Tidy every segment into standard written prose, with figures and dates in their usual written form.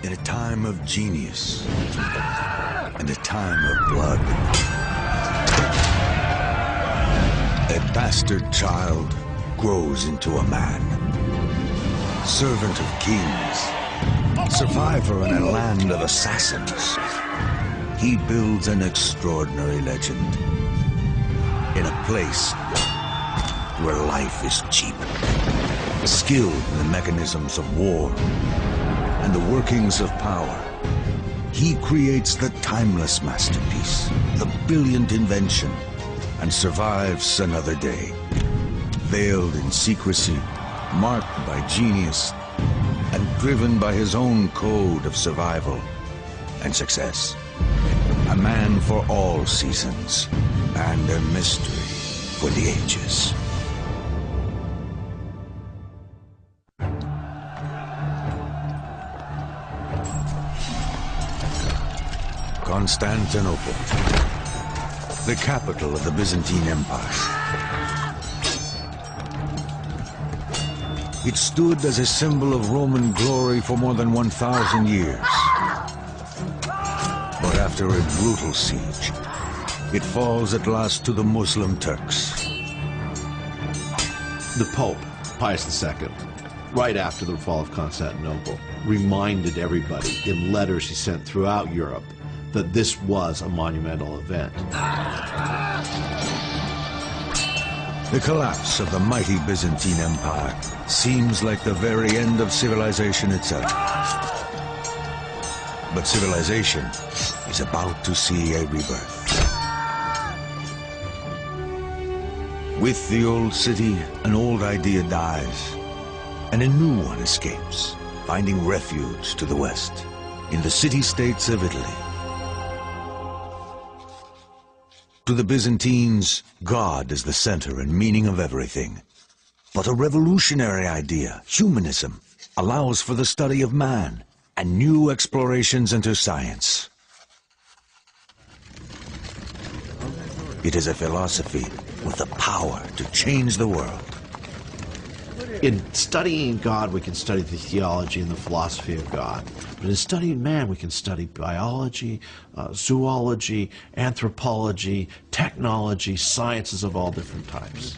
In a time of genius and a time of blood, a bastard child grows into a man. Servant of kings, survivor in a land of assassins, he builds an extraordinary legend in a place where life is cheap. Skilled in the mechanisms of war and the workings of power, he creates the timeless masterpiece, the brilliant invention, and survives another day. Veiled in secrecy, marked by genius, and driven by his own code of survival and success. A man for all seasons, and a mystery for the ages. Constantinople, the capital of the Byzantine Empire. It stood as a symbol of Roman glory for more than 1,000 years. But after a brutal siege, it falls at last to the Muslim Turks. The Pope, Pius II, right after the fall of Constantinople, reminded everybody in letters he sent throughout Europe that this was a monumental event. The collapse of the mighty Byzantine Empire seems like the very end of civilization itself. But civilization is about to see a rebirth. With the old city, an old idea dies, and a new one escapes, finding refuge to the west, in the city-states of Italy. To the Byzantines, God is the center and meaning of everything. But a revolutionary idea, humanism, allows for the study of man and new explorations into science. It is a philosophy with the power to change the world. In studying God, we can study the theology and the philosophy of God. But in studying man, we can study biology, zoology, anthropology, technology, sciences of all different types.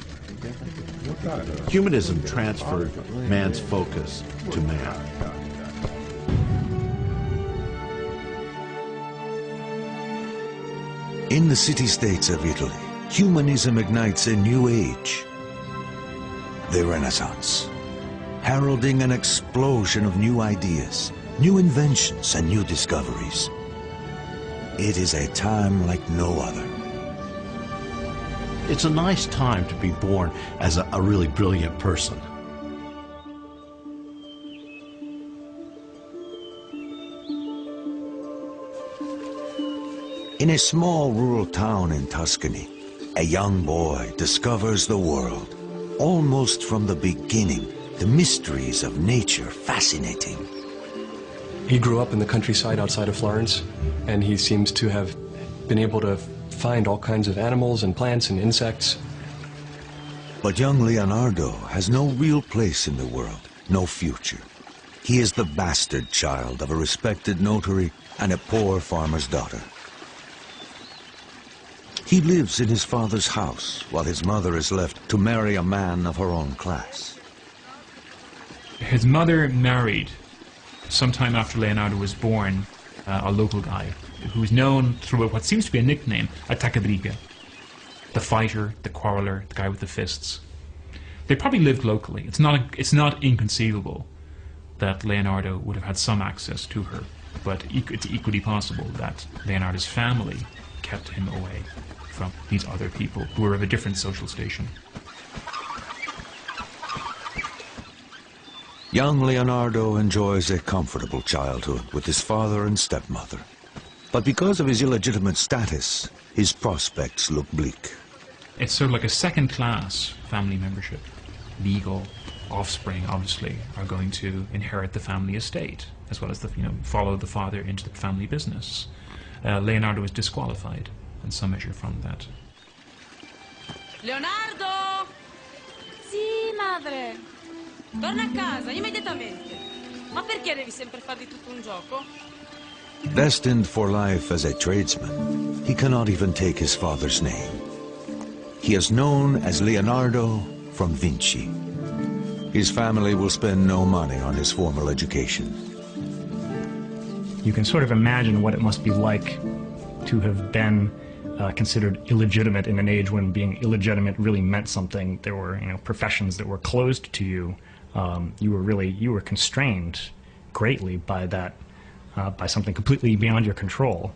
Humanism transferred man's focus to man. In the city-states of Italy, humanism ignites a new age. The Renaissance, heralding an explosion of new ideas, new inventions, and new discoveries. It is a time like no other. It's a nice time to be born as a really brilliant person. In a small rural town in Tuscany, a young boy discovers the world. Almost from the beginning, the mysteries of nature fascinating. He grew up in the countryside outside of Florence, and he seems to have been able to find all kinds of animals and plants and insects. But young Leonardo has no real place in the world, no future. He is the bastard child of a respected notary and a poor farmer's daughter. He lives in his father's house, while his mother is left to marry a man of her own class. His mother married, sometime after Leonardo was born, a local guy who is known through what seems to be a nickname, Attaccabriga. The fighter, the quarreler, the guy with the fists. They probably lived locally. It's not inconceivable that Leonardo would have had some access to her, but it's equally possible that Leonardo's family kept him away from these other people who were of a different social station. Young Leonardo enjoys a comfortable childhood with his father and stepmother. But because of his illegitimate status, his prospects look bleak. It's sort of like a second-class family membership. Legal offspring, obviously, are going to inherit the family estate, as well as follow the father into the family business. Leonardo is disqualified in some measure from that. Leonardo! Sì, madre. Torna a casa, immediatamente. Ma perché devi sempre fare di tutto un gioco? Destined for life as a tradesman, he cannot even take his father's name. He is known as Leonardo from Vinci. His family will spend no money on his formal education. You can sort of imagine what it must be like to have been considered illegitimate in an age when being illegitimate really meant something. There were, professions that were closed to you. You were constrained greatly by that, by something completely beyond your control.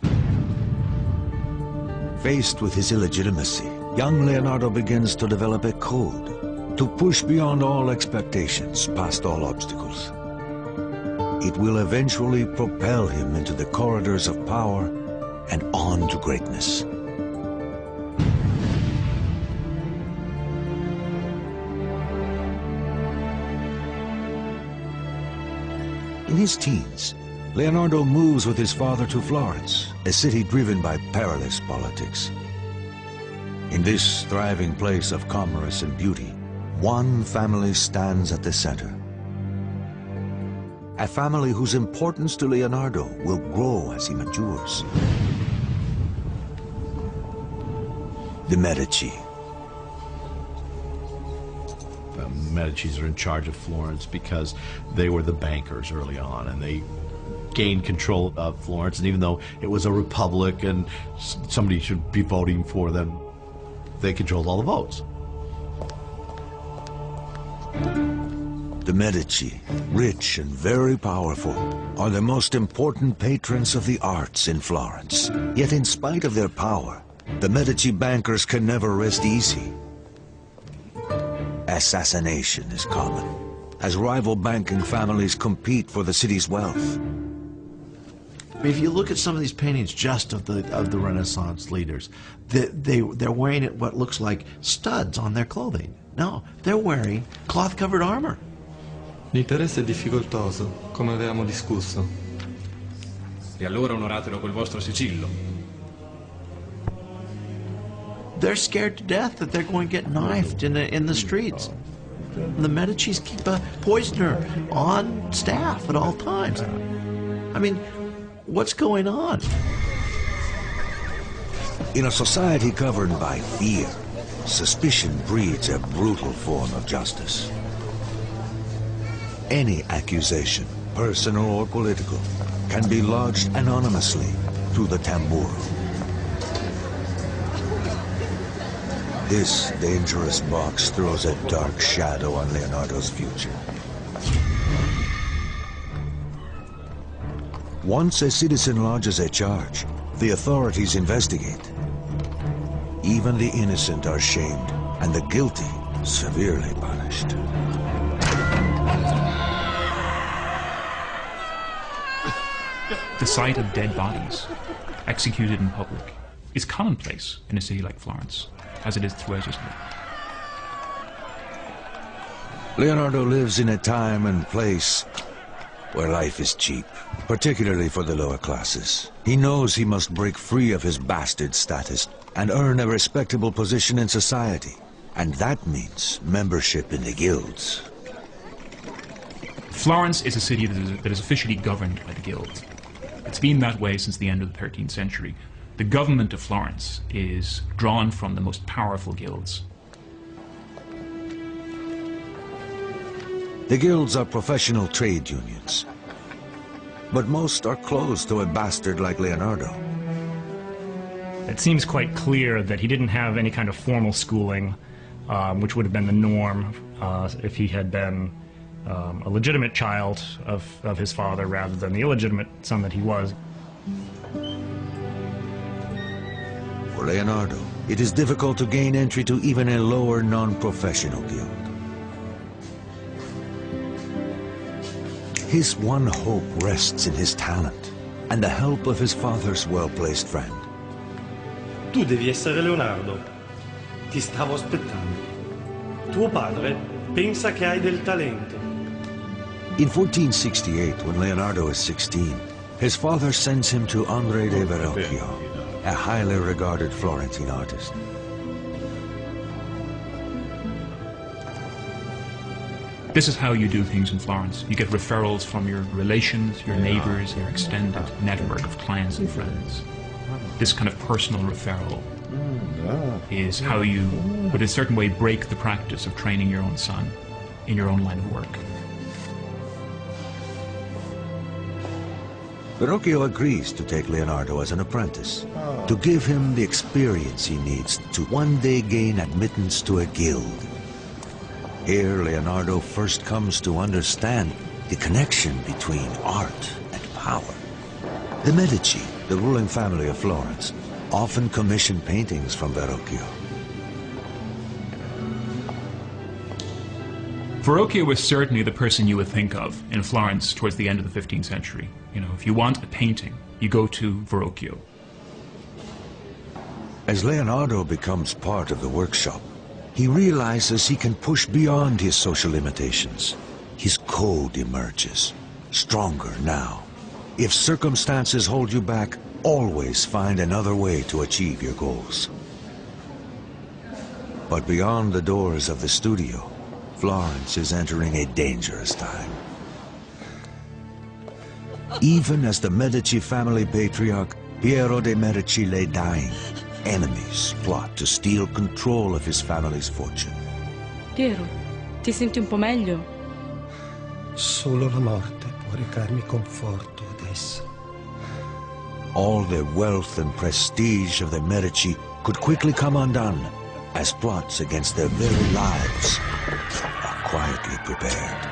Faced with his illegitimacy, young Leonardo begins to develop a code to push beyond all expectations, past all obstacles. It will eventually propel him into the corridors of power and on to greatness. In his teens, Leonardo moves with his father to Florence, a city driven by perilous politics. In this thriving place of commerce and beauty, one family stands at the center. A family whose importance to Leonardo will grow as he matures. The Medici. The Medicis are in charge of Florence because they were the bankers early on, and they gained control of Florence. And even though it was a republic and somebody should be voting for them, they controlled all the votes. The Medici, rich and very powerful, are the most important patrons of the arts in Florence. Yet in spite of their power, the Medici bankers can never rest easy. Assassination is common, as rival banking families compete for the city's wealth. If you look at some of these paintings just of the Renaissance leaders, they're wearing what looks like studs on their clothing. No, they're wearing cloth-covered armor. L'interesse è difficoltoso, come avevamo discusso. E allora onoratelo col vostro sigillo. They're scared to death that they're going to get knifed in the streets. The Medicis keep a poisoner on staff at all times. I mean, what's going on? In a society governed by fear, suspicion breeds a brutal form of justice. Any accusation, personal or political, can be lodged anonymously through the tamburo. This dangerous box throws a dark shadow on Leonardo's future. Once a citizen lodges a charge, the authorities investigate. Even the innocent are shamed, and the guilty severely punished. The sight of dead bodies executed in public is commonplace in a city like Florence, as it is throughout Italy. Leonardo lives in a time and place where life is cheap, particularly for the lower classes. He knows he must break free of his bastard status and earn a respectable position in society. And that means membership in the guilds. Florence is a city that is officially governed by the guild. It's been that way since the end of the 13th century. The government of Florence is drawn from the most powerful guilds. The guilds are professional trade unions, but most are closed to a bastard like Leonardo. It seems quite clear that he didn't have any kind of formal schooling, which would have been the norm if he had been a legitimate child of his father rather than the illegitimate son that he was. For Leonardo, it is difficult to gain entry to even a lower non-professional guild. His one hope rests in his talent and the help of his father's well-placed friend. Tu devi essere Leonardo. Ti stavo aspettando. Tuo padre pensa che hai del talento. In 1468, when Leonardo is 16, his father sends him to Andrea de Verrocchio, a highly regarded Florentine artist. This is how you do things in Florence. You get referrals from your relations, your neighbors, your extended network of clients and friends. This kind of personal referral is how you, with a certain way, break the practice of training your own son in your own line of work. Verrocchio agrees to take Leonardo as an apprentice, to give him the experience he needs to one day gain admittance to a guild. Here, Leonardo first comes to understand the connection between art and power. The Medici, the ruling family of Florence, often commissioned paintings from Verrocchio. Verrocchio was certainly the person you would think of in Florence towards the end of the 15th century. You know, if you want a painting, you go to Verrocchio. As Leonardo becomes part of the workshop, he realizes he can push beyond his social limitations. His code emerges, stronger now. If circumstances hold you back, always find another way to achieve your goals. But beyond the doors of the studio, Florence is entering a dangerous time. Even as the Medici family patriarch, Piero de' Medici, lay dying, enemies plot to steal control of his family's fortune. Piero, ti senti un po' meglio? Solo la morte può recarmi conforto adesso. All the wealth and prestige of the Medici could quickly come undone as plots against their very lives are quietly prepared.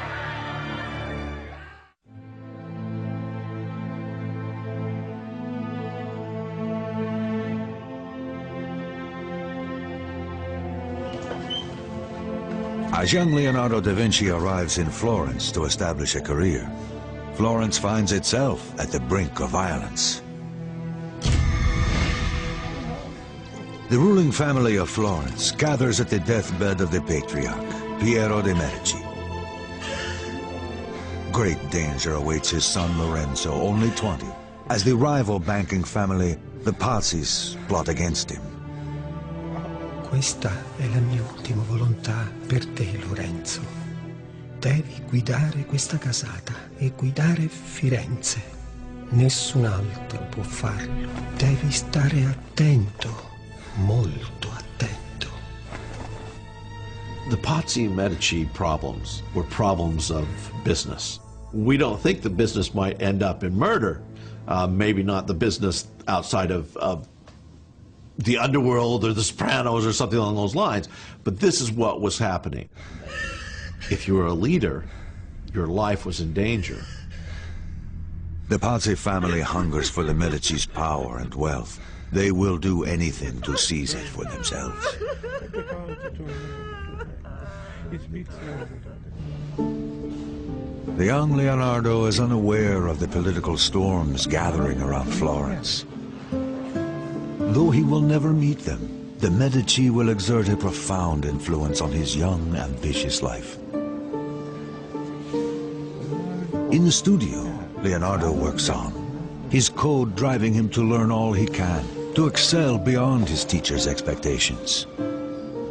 As young Leonardo da Vinci arrives in Florence to establish a career, Florence finds itself at the brink of violence. The ruling family of Florence gathers at the deathbed of the patriarch, Piero de' Medici. Great danger awaits his son Lorenzo, only 20, as the rival banking family, the Pazis, plot against him. Questa è la mia ultima volontà per te, Lorenzo. Devi guidare questa casata e guidare Firenze. Nessun altro può farlo. Devi stare attento, molto attento. The Pazzi and Medici problems were problems of business. We don't think the business might end up in murder. Maybe not the business outside of the underworld or the Sopranos or something along those lines, but this is what was happening. If you were a leader, your life was in danger. The Pazzi family hungers for the Medici's power and wealth. They will do anything to seize it for themselves. The young Leonardo is unaware of the political storms gathering around Florence. Though he will never meet them, the Medici will exert a profound influence on his young, ambitious life. In the studio, Leonardo works on, his code driving him to learn all he can, to excel beyond his teacher's expectations.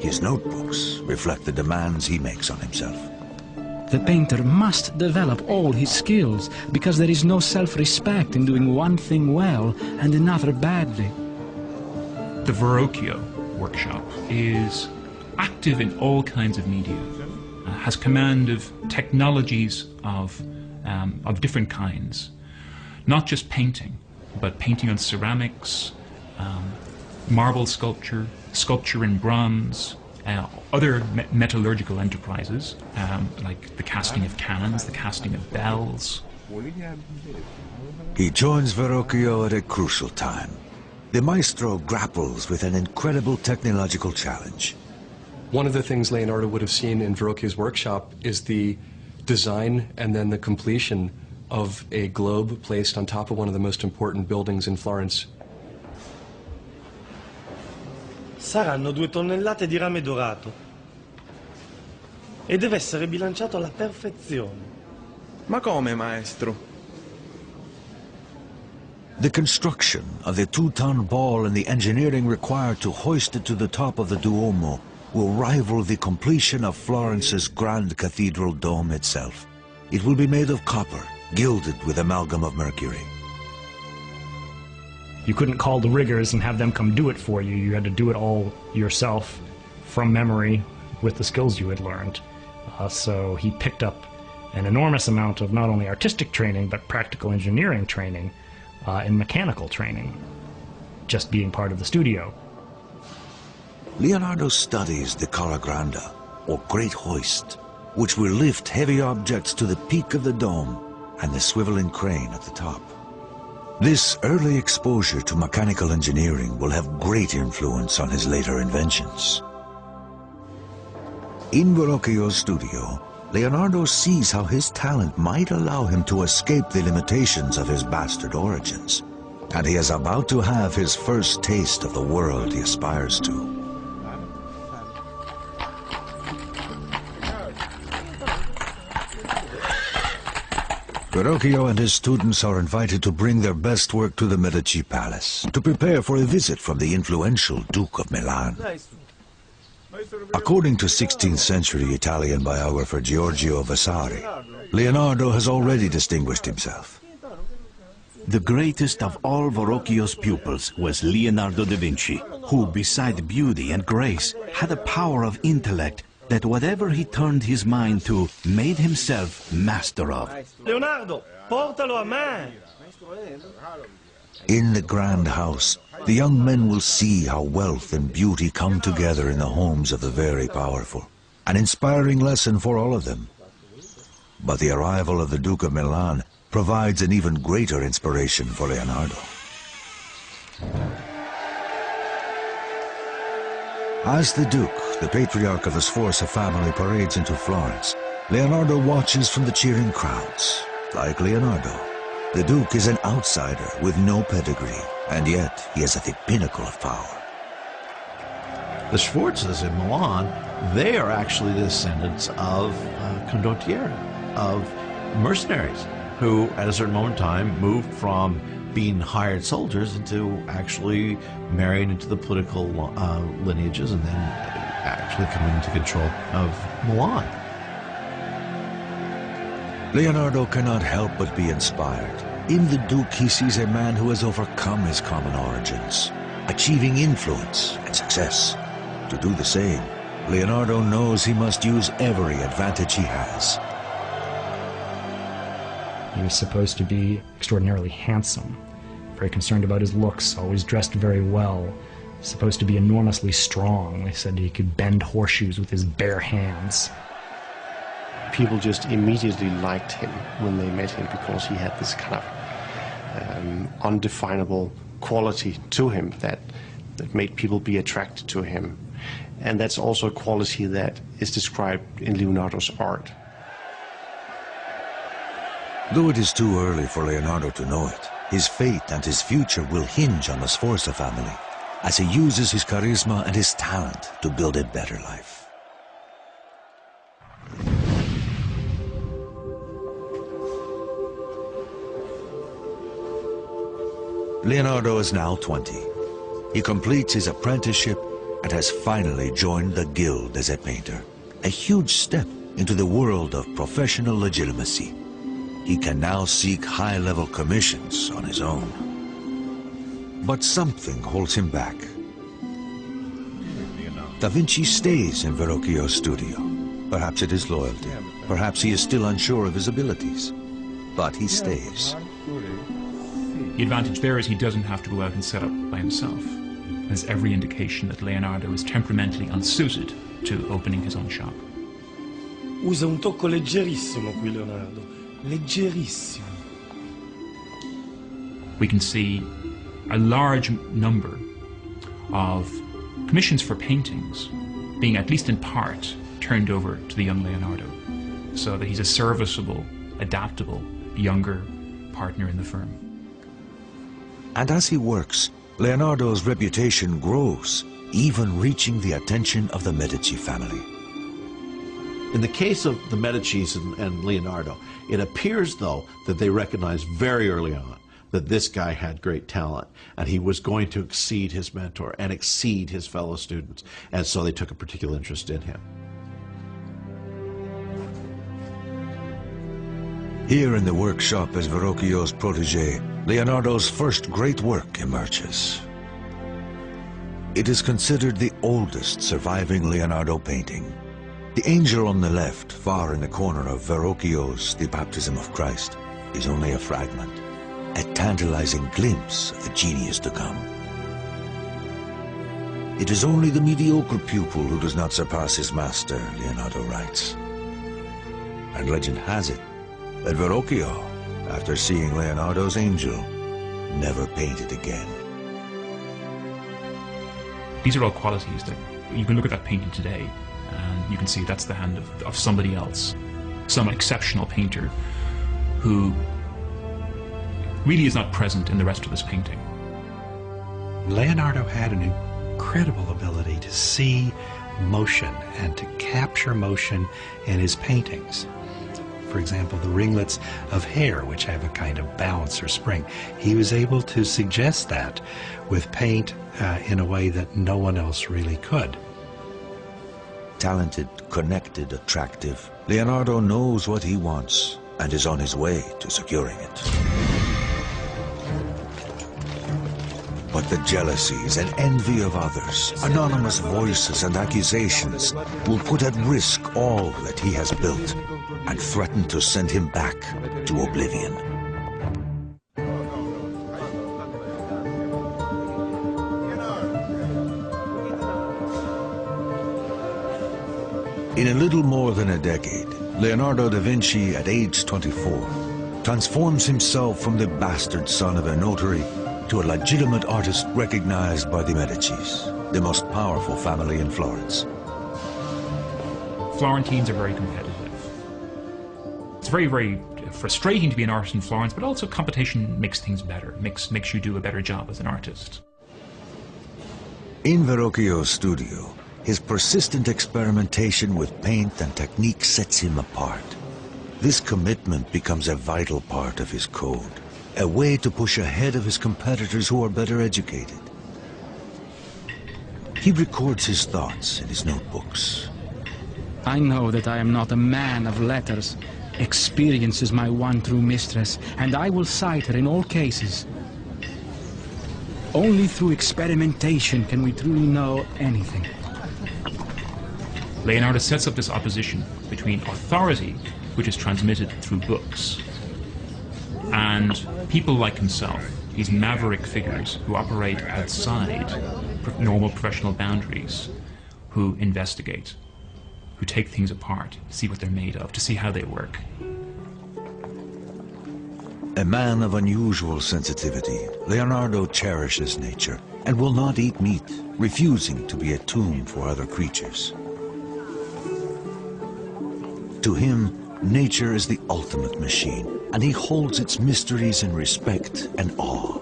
His notebooks reflect the demands he makes on himself. The painter must develop all his skills, because there is no self-respect in doing one thing well and another badly. The Verrocchio workshop is active in all kinds of media, has command of technologies of different kinds. Not just painting, but painting on ceramics, marble sculpture, sculpture in bronze, other metallurgical enterprises, like the casting of cannons, the casting of bells. He joins Verrocchio at a crucial time. The maestro grapples with an incredible technological challenge. One of the things Leonardo would have seen in Verrocchio's workshop is the design and then the completion of a globe placed on top of one of the most important buildings in Florence. Saranno 2 tonnellate di rame dorato e deve essere bilanciato alla perfezione. Ma come, maestro? The construction of the 2-ton ball and the engineering required to hoist it to the top of the Duomo will rival the completion of Florence's grand cathedral dome itself. It will be made of copper, gilded with amalgam of mercury. You couldn't call the riggers and have them come do it for you. You had to do it all yourself from memory with the skills you had learned. So he picked up an enormous amount of not only artistic training, but practical engineering training and mechanical training, just being part of the studio. Leonardo studies the Cara Granda, or Great Hoist, which will lift heavy objects to the peak of the dome and the swiveling crane at the top. This early exposure to mechanical engineering will have great influence on his later inventions. In Verrocchio's studio, Leonardo sees how his talent might allow him to escape the limitations of his bastard origins, and he is about to have his first taste of the world he aspires to. Verrocchio and his students are invited to bring their best work to the Medici Palace to prepare for a visit from the influential Duke of Milan. According to 16th century Italian biographer Giorgio Vasari, Leonardo has already distinguished himself. The greatest of all Verrocchio's pupils was Leonardo da Vinci, who, beside beauty and grace, had a power of intellect that whatever he turned his mind to, made himself master of. Leonardo, portalo a me! In the grand house, the young men will see how wealth and beauty come together in the homes of the very powerful. An inspiring lesson for all of them. But the arrival of the Duke of Milan provides an even greater inspiration for Leonardo. As the Duke, the patriarch of the Sforza family, parades into Florence, Leonardo watches from the cheering crowds. Like Leonardo, the Duke is an outsider with no pedigree, and yet he is at the pinnacle of power. The Sforzas in Milan, they are actually the descendants of condottieri, of mercenaries, who at a certain moment in time moved from being hired soldiers into actually marrying into the political lineages and then actually coming into control of Milan. Leonardo cannot help but be inspired. In the Duke, he sees a man who has overcome his common origins, achieving influence and success. To do the same, Leonardo knows he must use every advantage he has. He was supposed to be extraordinarily handsome, very concerned about his looks, always dressed very well, supposed to be enormously strong. They said he could bend horseshoes with his bare hands. People just immediately liked him when they met him because he had this kind of undefinable quality to him that made people be attracted to him. And that's also a quality that is described in Leonardo's art. Though it is too early for Leonardo to know it, his fate and his future will hinge on the Sforza family as he uses his charisma and his talent to build a better life. Leonardo is now 20. He completes his apprenticeship and has finally joined the guild as a painter. A huge step into the world of professional legitimacy. He can now seek high-level commissions on his own. But something holds him back. Da Vinci stays in Verrocchio's studio. Perhaps it is loyalty. Perhaps he is still unsure of his abilities. But he stays. The advantage there is he doesn't have to go out and set up by himself. There's every indication that Leonardo is temperamentally unsuited to opening his own shop. Usa un tocco leggerissimo qui, Leonardo. Leggerissimo. We can see a large number of commissions for paintings being, at least in part, turned over to the young Leonardo, so that he's a serviceable, adaptable, younger partner in the firm. And as he works, Leonardo's reputation grows, even reaching the attention of the Medici family. In the case of the Medicis and Leonardo, it appears, though, that they recognize very early on that this guy had great talent, and he was going to exceed his mentor and exceed his fellow students, and so they took a particular interest in him. Here in the workshop as Verrocchio's protege, Leonardo's first great work emerges. It is considered the oldest surviving Leonardo painting. The angel on the left, far in the corner of Verrocchio's The Baptism of Christ, is only a fragment, a tantalizing glimpse of the genius to come. It is only the mediocre pupil who does not surpass his master, Leonardo writes. And legend has it that Verrocchio, after seeing Leonardo's angel, never painted again. These are all qualities that you can look at that painting today and you can see that's the hand of somebody else, some exceptional painter who really is not present in the rest of this painting. Leonardo had an incredible ability to see motion and to capture motion in his paintings. For example, the ringlets of hair, which have a kind of bounce or spring. He was able to suggest that with paint in a way that no one else really could. Talented, connected, attractive, Leonardo knows what he wants and is on his way to securing it. But the jealousies and envy of others, anonymous voices and accusations will put at risk all that he has built and threaten to send him back to oblivion. In a little more than a decade, Leonardo da Vinci, at age 24, transforms himself from the bastard son of a notary to a legitimate artist recognized by the Medicis, the most powerful family in Florence. Florentines are very competitive. It's very, very frustrating to be an artist in Florence, but also competition makes things better, makes you do a better job as an artist. In Verrocchio's studio, his persistent experimentation with paint and technique sets him apart. This commitment becomes a vital part of his code, a way to push ahead of his competitors who are better educated. He records his thoughts in his notebooks. I know that I am not a man of letters. Experience is my one true mistress, and I will cite her in all cases. Only through experimentation can we truly know anything. Leonardo sets up this opposition between authority, which is transmitted through books, and people like himself, these maverick figures who operate outside normal professional boundaries, who investigate, who take things apart, see what they're made of, to see how they work. A man of unusual sensitivity, Leonardo cherishes nature and will not eat meat, refusing to be a tomb for other creatures. To him, nature is the ultimate machine, and he holds its mysteries in respect and awe.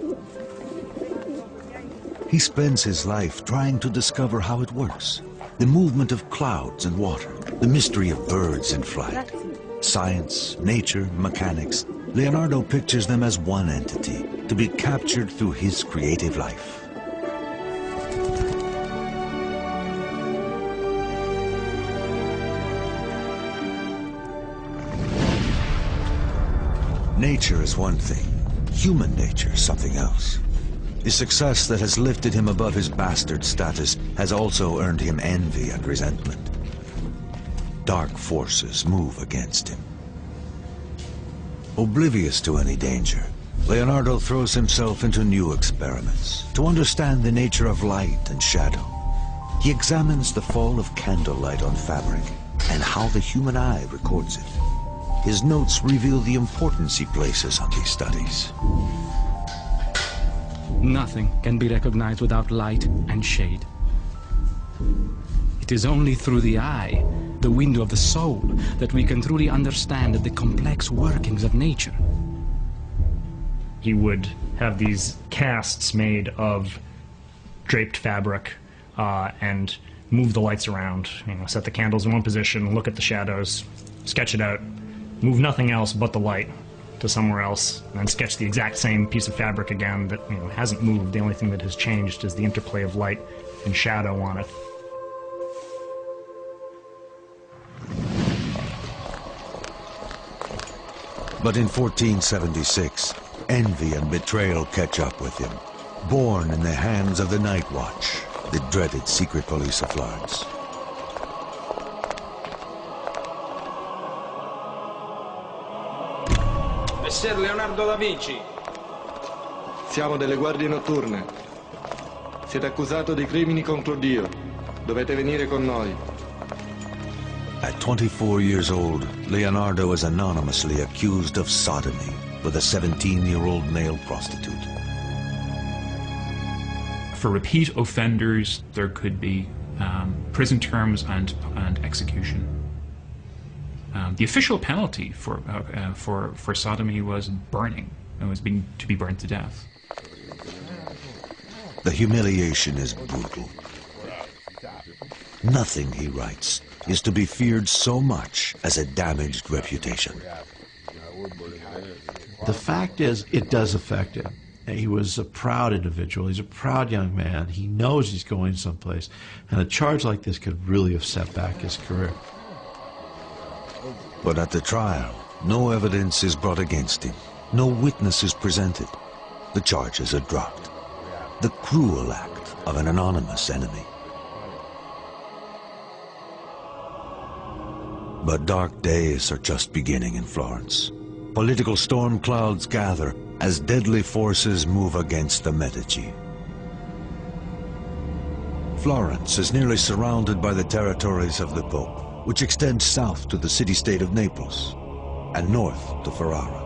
He spends his life trying to discover how it works. The movement of clouds and water, the mystery of birds in flight. Science, nature, mechanics, Leonardo pictures them as one entity, to be captured through his creative life. Nature is one thing, human nature is something else. The success that has lifted him above his bastard status has also earned him envy and resentment. Dark forces move against him. Oblivious to any danger, Leonardo throws himself into new experiments to understand the nature of light and shadow. He examines the fall of candlelight on fabric and how the human eye records it. His notes reveal the importance he places on these studies. Nothing can be recognized without light and shade. It is only through the eye, the window of the soul, that we can truly understand the complex workings of nature. He would have these casts made of draped fabric and move the lights around, set the candles in one position, look at the shadows, sketch it out, move nothing else but the light, to somewhere else and then sketch the exact same piece of fabric again that hasn't moved. The only thing that has changed is the interplay of light and shadow on it. But in 1476, envy and betrayal catch up with him. Born in the hands of the Night Watch, the dreaded secret police of Florence. Messer Leonardo da Vinci. Siamo delle guardie notturne. Siete accusato di crimini contro Dio. Dovete venire con noi. At 24 years old, Leonardo is anonymously accused of sodomy with a 17-year-old male prostitute. For repeat offenders, there could be prison terms and execution. The official penalty for sodomy was burning. It was to be burned to death. The humiliation is brutal. Nothing, he writes, is to be feared so much as a damaged reputation. The fact is, it does affect him. He was a proud individual. He's a proud young man. He knows he's going someplace. And a charge like this could really have set back his career. But at the trial, no evidence is brought against him. No witness is presented. The charges are dropped. The cruel act of an anonymous enemy. But dark days are just beginning in Florence. Political storm clouds gather as deadly forces move against the Medici. Florence is nearly surrounded by the territories of the Pope, which extend south to the city-state of Naples and north to Ferrara.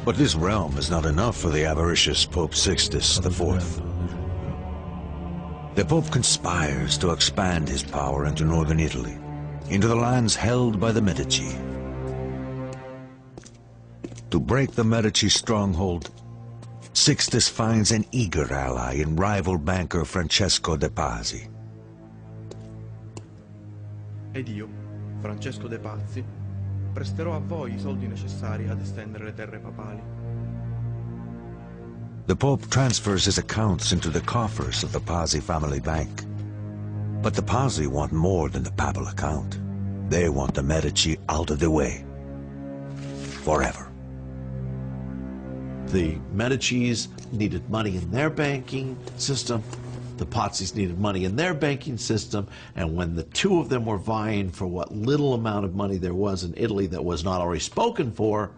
But this realm is not enough for the avaricious Pope Sixtus IV. The Pope conspires to expand his power into northern Italy, into the lands held by the Medici. To break the Medici stronghold, Sixtus finds an eager ally in rival banker Francesco de' Pazzi. Ed io, Francesco de' Pazzi, presterò a voi I soldi necessari ad estendere le terre papali. The Pope transfers his accounts into the coffers of the Pazzi family bank. But the Pazzi want more than the papal account. They want the Medici out of the way. Forever. The Medicis needed money in their banking system. The Pazzis needed money in their banking system. And when the two of them were vying for what little amount of money there was in Italy that was not already spoken for,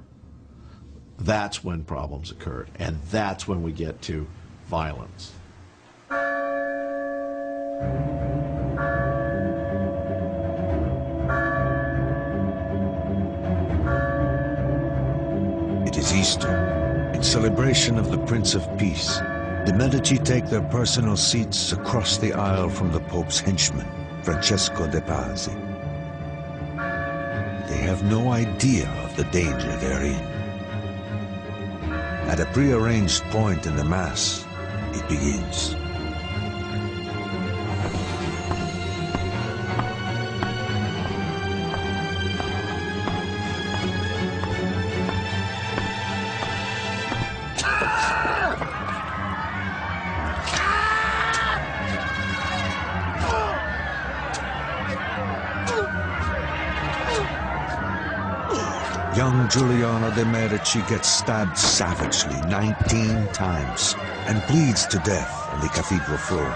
that's when problems occurred. And that's when we get to violence. It is Easter. In celebration of the Prince of Peace, the Medici take their personal seats across the aisle from the Pope's henchman, Francesco de' Pazzi. They have no idea of the danger they're in. At a prearranged point in the Mass, it begins. Young Giuliano de' Medici gets stabbed savagely 19 times and bleeds to death on the cathedral floor.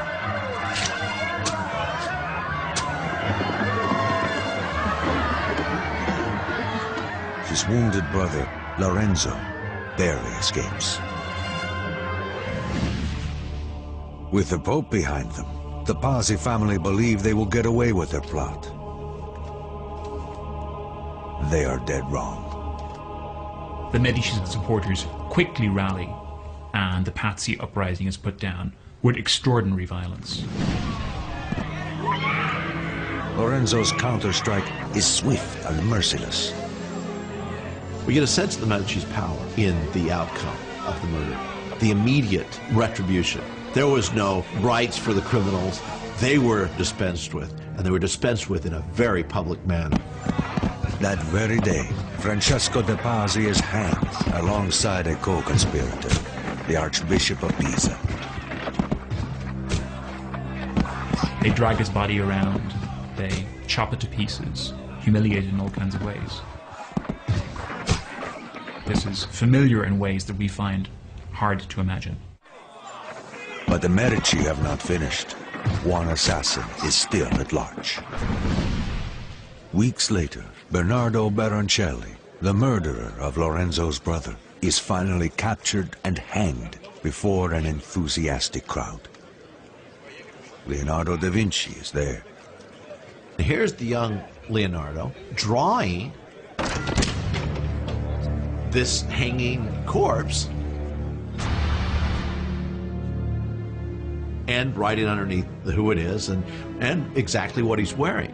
His wounded brother, Lorenzo, barely escapes. With the Pope behind them, the Pazzi family believe they will get away with their plot. They are dead wrong. The Medici supporters quickly rally, and the Pazzi uprising is put down with extraordinary violence. Lorenzo's counter-strike is swift and merciless. We get a sense of the Medici's power in the outcome of the murder, the immediate retribution. There was no rights for the criminals. They were dispensed with, and they were dispensed with in a very public manner. That very day, Francesco de' Pazzi is hanged alongside a co-conspirator, the Archbishop of Pisa. They drag his body around, they chop it to pieces, humiliate it in all kinds of ways. This is familiar in ways that we find hard to imagine. But the Medici have not finished. One assassin is still at large. Weeks later, Bernardo Baroncelli, the murderer of Lorenzo's brother, is finally captured and hanged before an enthusiastic crowd. Leonardo da Vinci is there. Here's the young Leonardo drawing this hanging corpse and writing underneath who it is and exactly what he's wearing.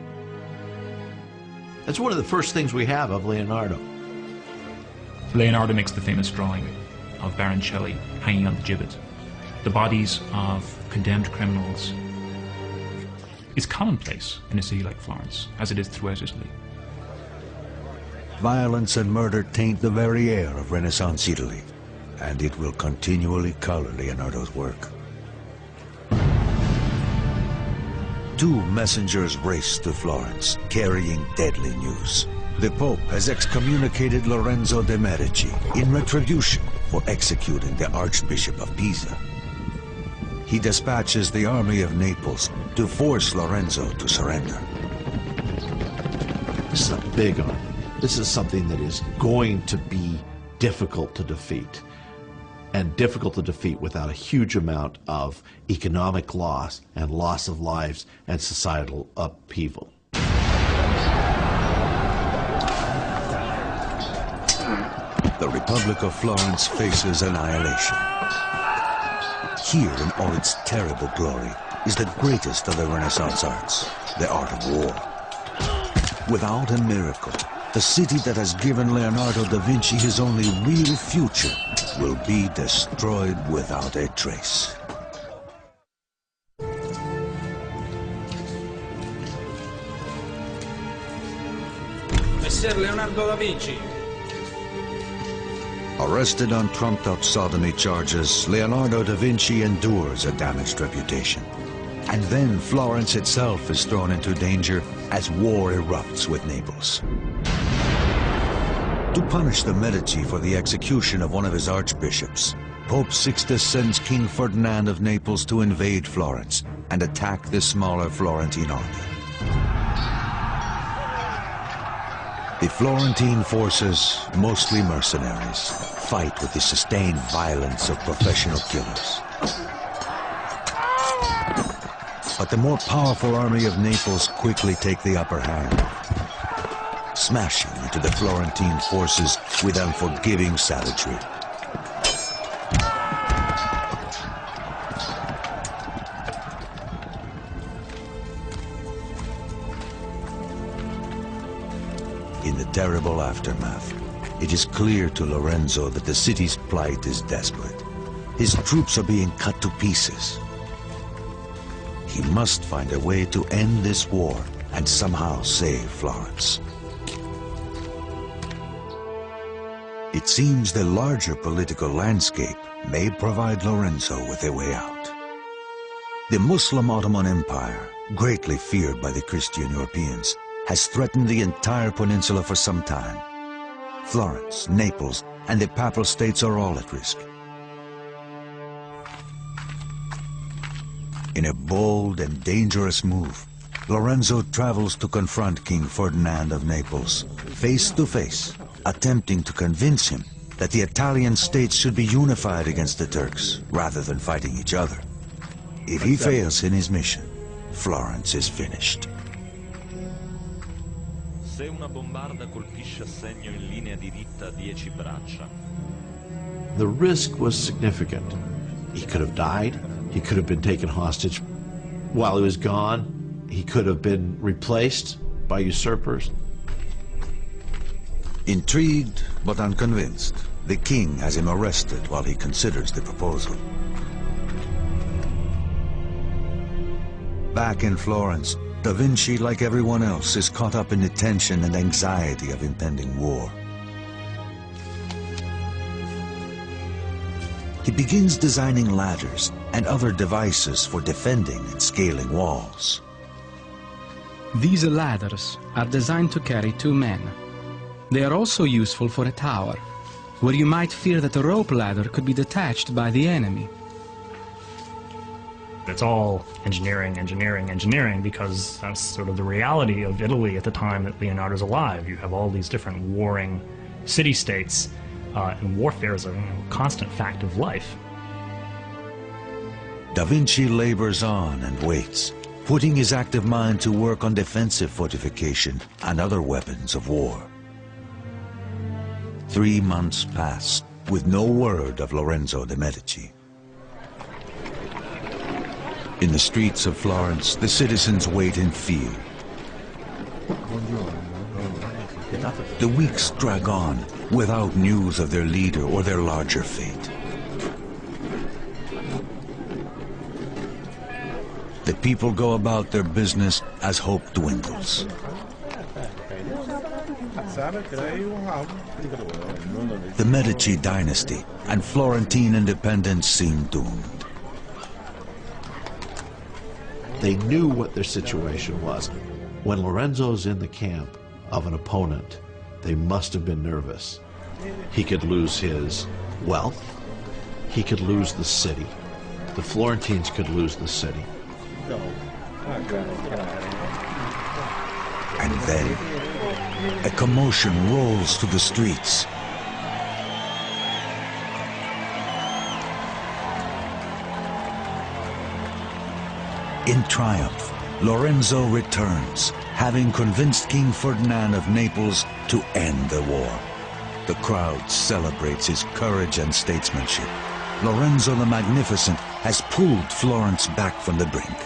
That's one of the first things we have of Leonardo. Leonardo makes the famous drawing of Baroncelli hanging on the gibbet. The bodies of condemned criminals is commonplace in a city like Florence, as it is throughout Italy. Violence and murder taint the very air of Renaissance Italy, and it will continually color Leonardo's work. Two messengers race to Florence, carrying deadly news. The Pope has excommunicated Lorenzo de' Medici in retribution for executing the Archbishop of Pisa. He dispatches the army of Naples to force Lorenzo to surrender. This is a big army. This is something that is going to be difficult to defeat, and difficult to defeat without a huge amount of economic loss and loss of lives and societal upheaval. The Republic of Florence faces annihilation. Here in all its terrible glory is the greatest of the Renaissance arts, the art of war. Without a miracle, the city that has given Leonardo da Vinci his only real future will be destroyed without a trace. Messer Leonardo da Vinci. Arrested on trumped-up sodomy charges, Leonardo da Vinci endures a damaged reputation. And then Florence itself is thrown into danger as war erupts with Naples. To punish the Medici for the execution of one of his archbishops, Pope Sixtus sends King Ferdinand of Naples to invade Florence and attack the smaller Florentine army. The Florentine forces, mostly mercenaries, fight with the sustained violence of professional killers. But the more powerful army of Naples quickly take the upper hand, smashing into the Florentine forces with unforgiving savagery. In the terrible aftermath, it is clear to Lorenzo that the city's plight is desperate. His troops are being cut to pieces. He must find a way to end this war and somehow save Florence. It seems the larger political landscape may provide Lorenzo with a way out. The Muslim Ottoman Empire, greatly feared by the Christian Europeans, has threatened the entire peninsula for some time. Florence, Naples, and the Papal States are all at risk. In a bold and dangerous move, Lorenzo travels to confront King Ferdinand of Naples, face to face, attempting to convince him that the Italian states should be unified against the Turks, rather than fighting each other. If he fails in his mission, Florence is finished. Se una bombarda colpisce a segno in linea diritta 10 braccia. The risk was significant. He could have died. He could have been taken hostage while he was gone. He could have been replaced by usurpers. Intrigued but unconvinced, the king has him arrested while he considers the proposal. Back in Florence, Da Vinci, like everyone else, is caught up in the tension and anxiety of impending war. He begins designing ladders and other devices for defending and scaling walls. These ladders are designed to carry 2 men. They are also useful for a tower, where you might fear that a rope ladder could be detached by the enemy. It's all engineering, engineering, engineering, because that's sort of the reality of Italy at the time that Leonardo's alive. You have all these different warring city-states, and warfare is a constant fact of life. Da Vinci labors on and waits, putting his active mind to work on defensive fortification and other weapons of war. 3 months pass with no word of Lorenzo de' Medici. In the streets of Florence, the citizens wait in fear. The weeks drag on without news of their leader or their larger fate. The people go about their business as hope dwindles. The Medici dynasty and Florentine independence seem doomed. They knew what their situation was. When Lorenzo's in the camp of an opponent, they must have been nervous. He could lose his wealth. He could lose the city. The Florentines could lose the city. And then, a commotion rolls through the streets. In triumph, Lorenzo returns, having convinced King Ferdinand of Naples to end the war. The crowd celebrates his courage and statesmanship. Lorenzo the Magnificent has pulled Florence back from the brink.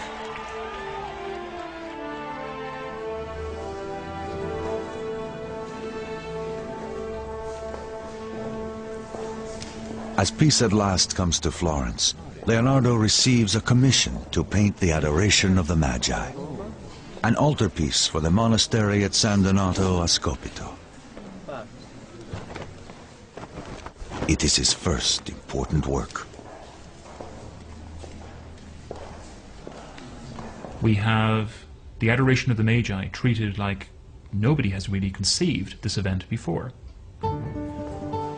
As peace at last comes to Florence, Leonardo receives a commission to paint the Adoration of the Magi, an altarpiece for the monastery at San Donato a Scopito. It is his first important work. We have the Adoration of the Magi treated like nobody has really conceived this event before.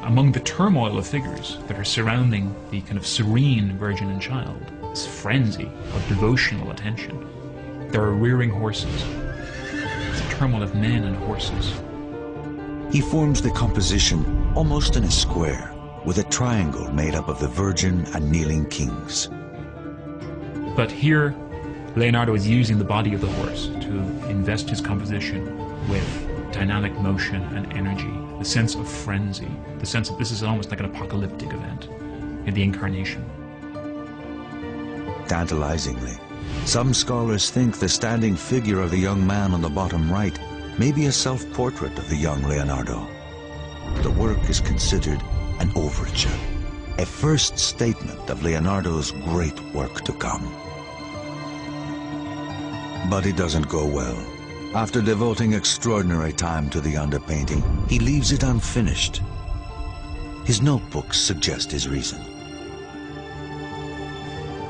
Among the turmoil of figures that are surrounding the kind of serene Virgin and Child, this frenzy of devotional attention, there are rearing horses. It's a turmoil of men and horses. He forms the composition almost in a square, with a triangle made up of the Virgin and kneeling kings. But here, Leonardo is using the body of the horse to invest his composition with dynamic motion and energy, the sense of frenzy, the sense that this is almost like an apocalyptic event in the incarnation. Tantalizingly, some scholars think the standing figure of the young man on the bottom right may be a self-portrait of the young Leonardo. The work is considered an overture, a first statement of Leonardo's great work to come. But it doesn't go well. After devoting extraordinary time to the underpainting, he leaves it unfinished. His notebooks suggest his reason.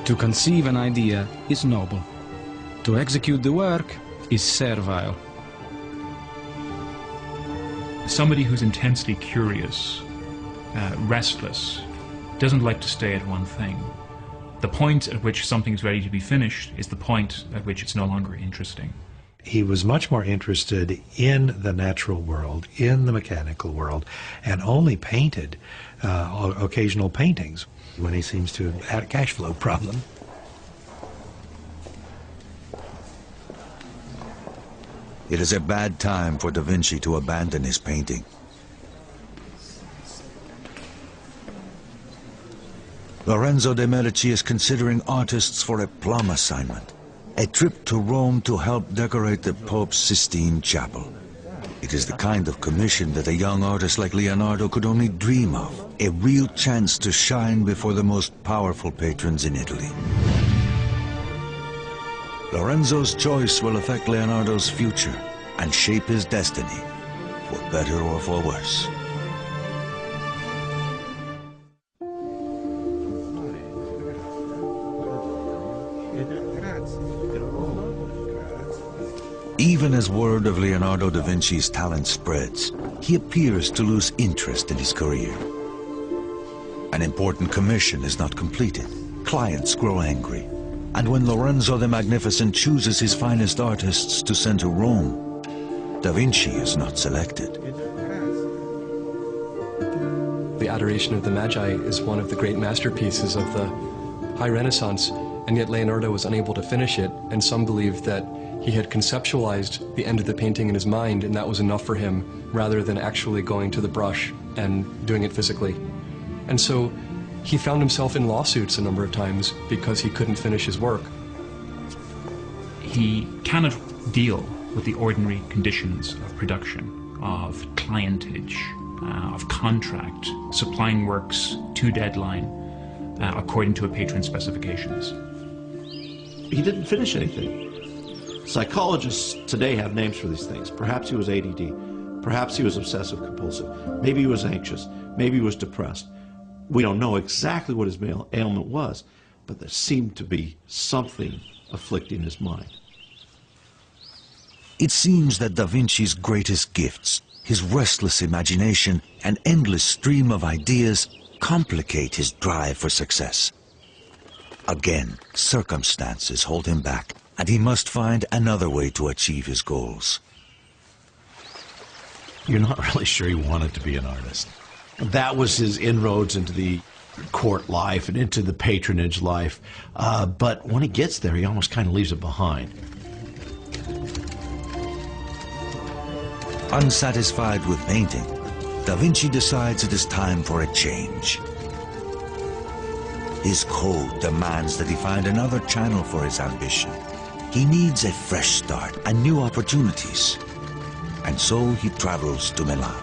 To conceive an idea is noble. To execute the work is servile. Somebody who's intensely curious, restless, doesn't like to stay at one thing. The point at which something's ready to be finished is the point at which it's no longer interesting. He was much more interested in the natural world, in the mechanical world, and only painted occasional paintings when he seems to have had a cash flow problem. It is a bad time for Da Vinci to abandon his painting. Lorenzo de' Medici is considering artists for a plum assignment. A trip to Rome to help decorate the Pope's Sistine Chapel. It is the kind of commission that a young artist like Leonardo could only dream of. A real chance to shine before the most powerful patrons in Italy. Lorenzo's choice will affect Leonardo's future and shape his destiny, for better or for worse. Even as word of Leonardo da Vinci's talent spreads, he appears to lose interest in his career. An important commission is not completed. Clients grow angry. And when Lorenzo the Magnificent chooses his finest artists to send to Rome, Da Vinci is not selected. The Adoration of the Magi is one of the great masterpieces of the High Renaissance, and yet Leonardo was unable to finish it, and some believe that he had conceptualized the end of the painting in his mind, and that was enough for him, rather than actually going to the brush and doing it physically. And so he found himself in lawsuits a number of times because he couldn't finish his work. He cannot deal with the ordinary conditions of production, of clientage, of contract, supplying works to deadline according to a patron's specifications. He didn't finish anything. Psychologists today have names for these things. Perhaps he was ADD. Perhaps he was obsessive compulsive. Maybe he was anxious. Maybe he was depressed. We don't know exactly what his ailment was, but there seemed to be something afflicting his mind. It seems that Da Vinci's greatest gifts, his restless imagination and endless stream of ideas, complicate his drive for success. Again, circumstances hold him back, and he must find another way to achieve his goals. You're not really sure he wanted to be an artist. That was his inroads into the court life and into the patronage life. But when he gets there, he almost kind of leaves it behind. Unsatisfied with painting, Da Vinci decides it is time for a change. His code demands that he find another channel for his ambition. He needs a fresh start and new opportunities. And so he travels to Milan.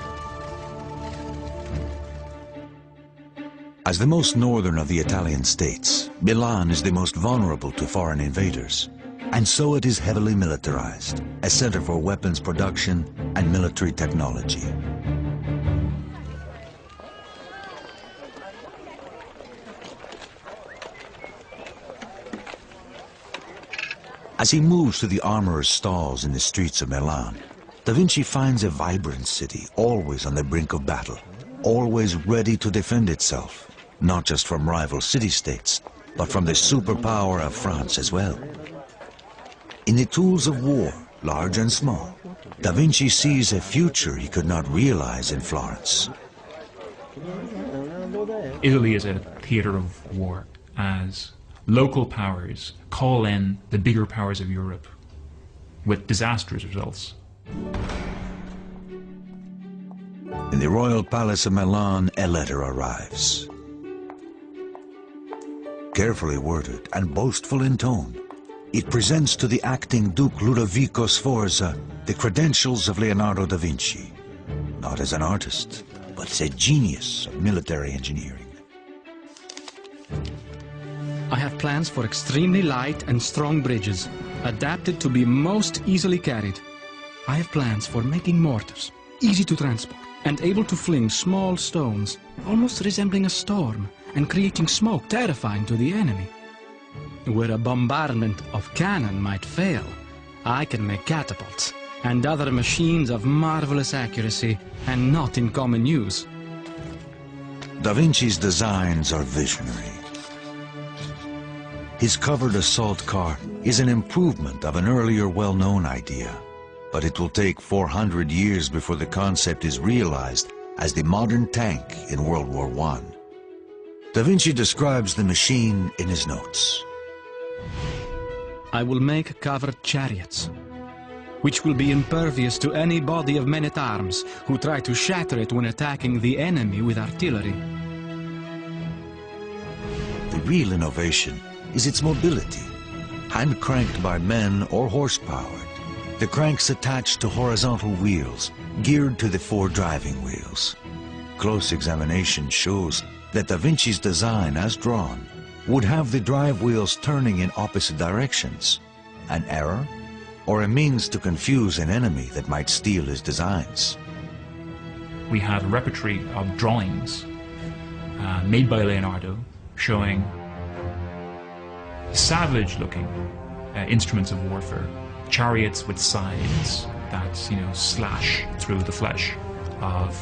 As the most northern of the Italian states, Milan is the most vulnerable to foreign invaders. And so it is heavily militarized, a center for weapons production and military technology. As he moves to the armorer's stalls in the streets of Milan, Da Vinci finds a vibrant city, always on the brink of battle, always ready to defend itself, not just from rival city-states, but from the superpower of France as well. In the tools of war, large and small, Da Vinci sees a future he could not realize in Florence. Italy is a theater of war, as local powers call in the bigger powers of Europe with disastrous results. In the royal palace of Milan, a letter arrives. Carefully worded and boastful in tone, it presents to the acting Duke Ludovico Sforza the credentials of Leonardo da Vinci, not as an artist, but as a genius of military engineering. I have plans for extremely light and strong bridges, adapted to be most easily carried. I have plans for making mortars, easy to transport, and able to fling small stones, almost resembling a storm, and creating smoke terrifying to the enemy. Where a bombardment of cannon might fail, I can make catapults and other machines of marvelous accuracy and not in common use. Da Vinci's designs are visionary. His covered assault car is an improvement of an earlier well-known idea, but it will take 400 years before the concept is realized as the modern tank in World War I. Da Vinci describes the machine in his notes. I will make covered chariots, which will be impervious to any body of men-at-arms who try to shatter it when attacking the enemy with artillery. The real innovation is its mobility, hand-cranked by men or horse-powered. The cranks attached to horizontal wheels, geared to the 4 driving wheels. Close examination shows that Da Vinci's design, as drawn, would have the drive wheels turning in opposite directions, an error, or a means to confuse an enemy that might steal his designs? We have a repertoire of drawings made by Leonardo showing savage-looking instruments of warfare, chariots with scythes that, you know, slash through the flesh of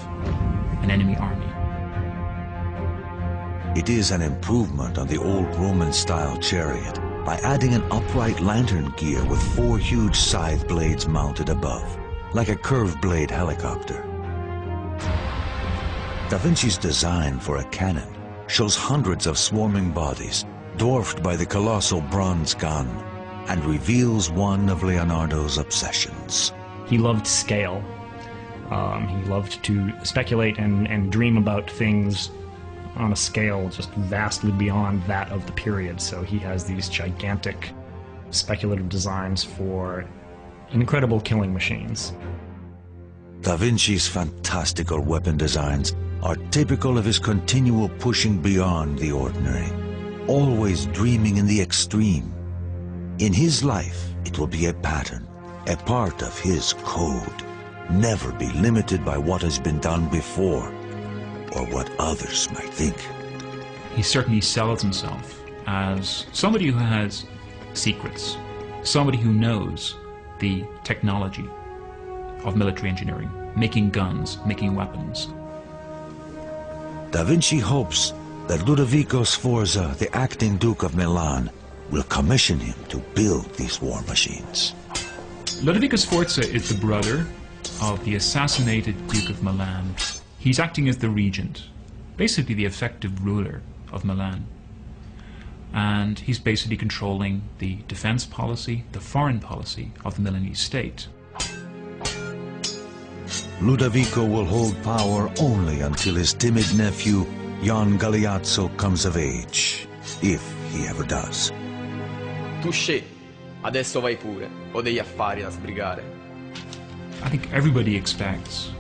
an enemy army. It is an improvement on the old Roman-style chariot by adding an upright lantern gear with 4 huge scythe blades mounted above, like a curved blade helicopter. Da Vinci's design for a cannon shows hundreds of swarming bodies, dwarfed by the colossal bronze gun, and reveals one of Leonardo's obsessions. He loved scale. He loved to speculate and dream about things on a scale just vastly beyond that of the period. So he has these gigantic speculative designs for incredible killing machines. Da Vinci's fantastical weapon designs are typical of his continual pushing beyond the ordinary, always dreaming in the extreme. In his life, it will be a pattern, a part of his code, never be limited by what has been done before, or what others might think. He certainly sells himself as somebody who has secrets, somebody who knows the technology of military engineering, making guns, making weapons. Da Vinci hopes that Ludovico Sforza, the acting Duke of Milan, will commission him to build these war machines. Ludovico Sforza is the brother of the assassinated Duke of Milan. He's acting as the regent, basically the effective ruler of Milan. And he's basically controlling the defense policy, the foreign policy of the Milanese state. Ludovico will hold power only until his timid nephew, Jan Galeazzo, comes of age, if he ever does. Tu scegli, adesso vai pure, ho degli affari da sbrigare. I think everybody expects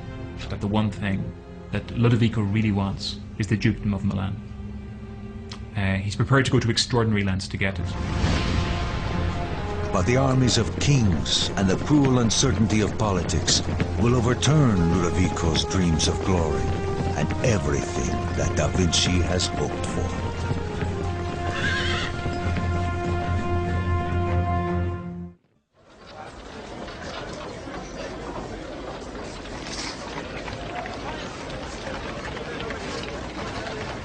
that the one thing that Ludovico really wants is the Dukedom of Milan. He's prepared to go to extraordinary lengths to get it. But the armies of kings and the cruel uncertainty of politics will overturn Ludovico's dreams of glory and everything that Da Vinci has hoped for.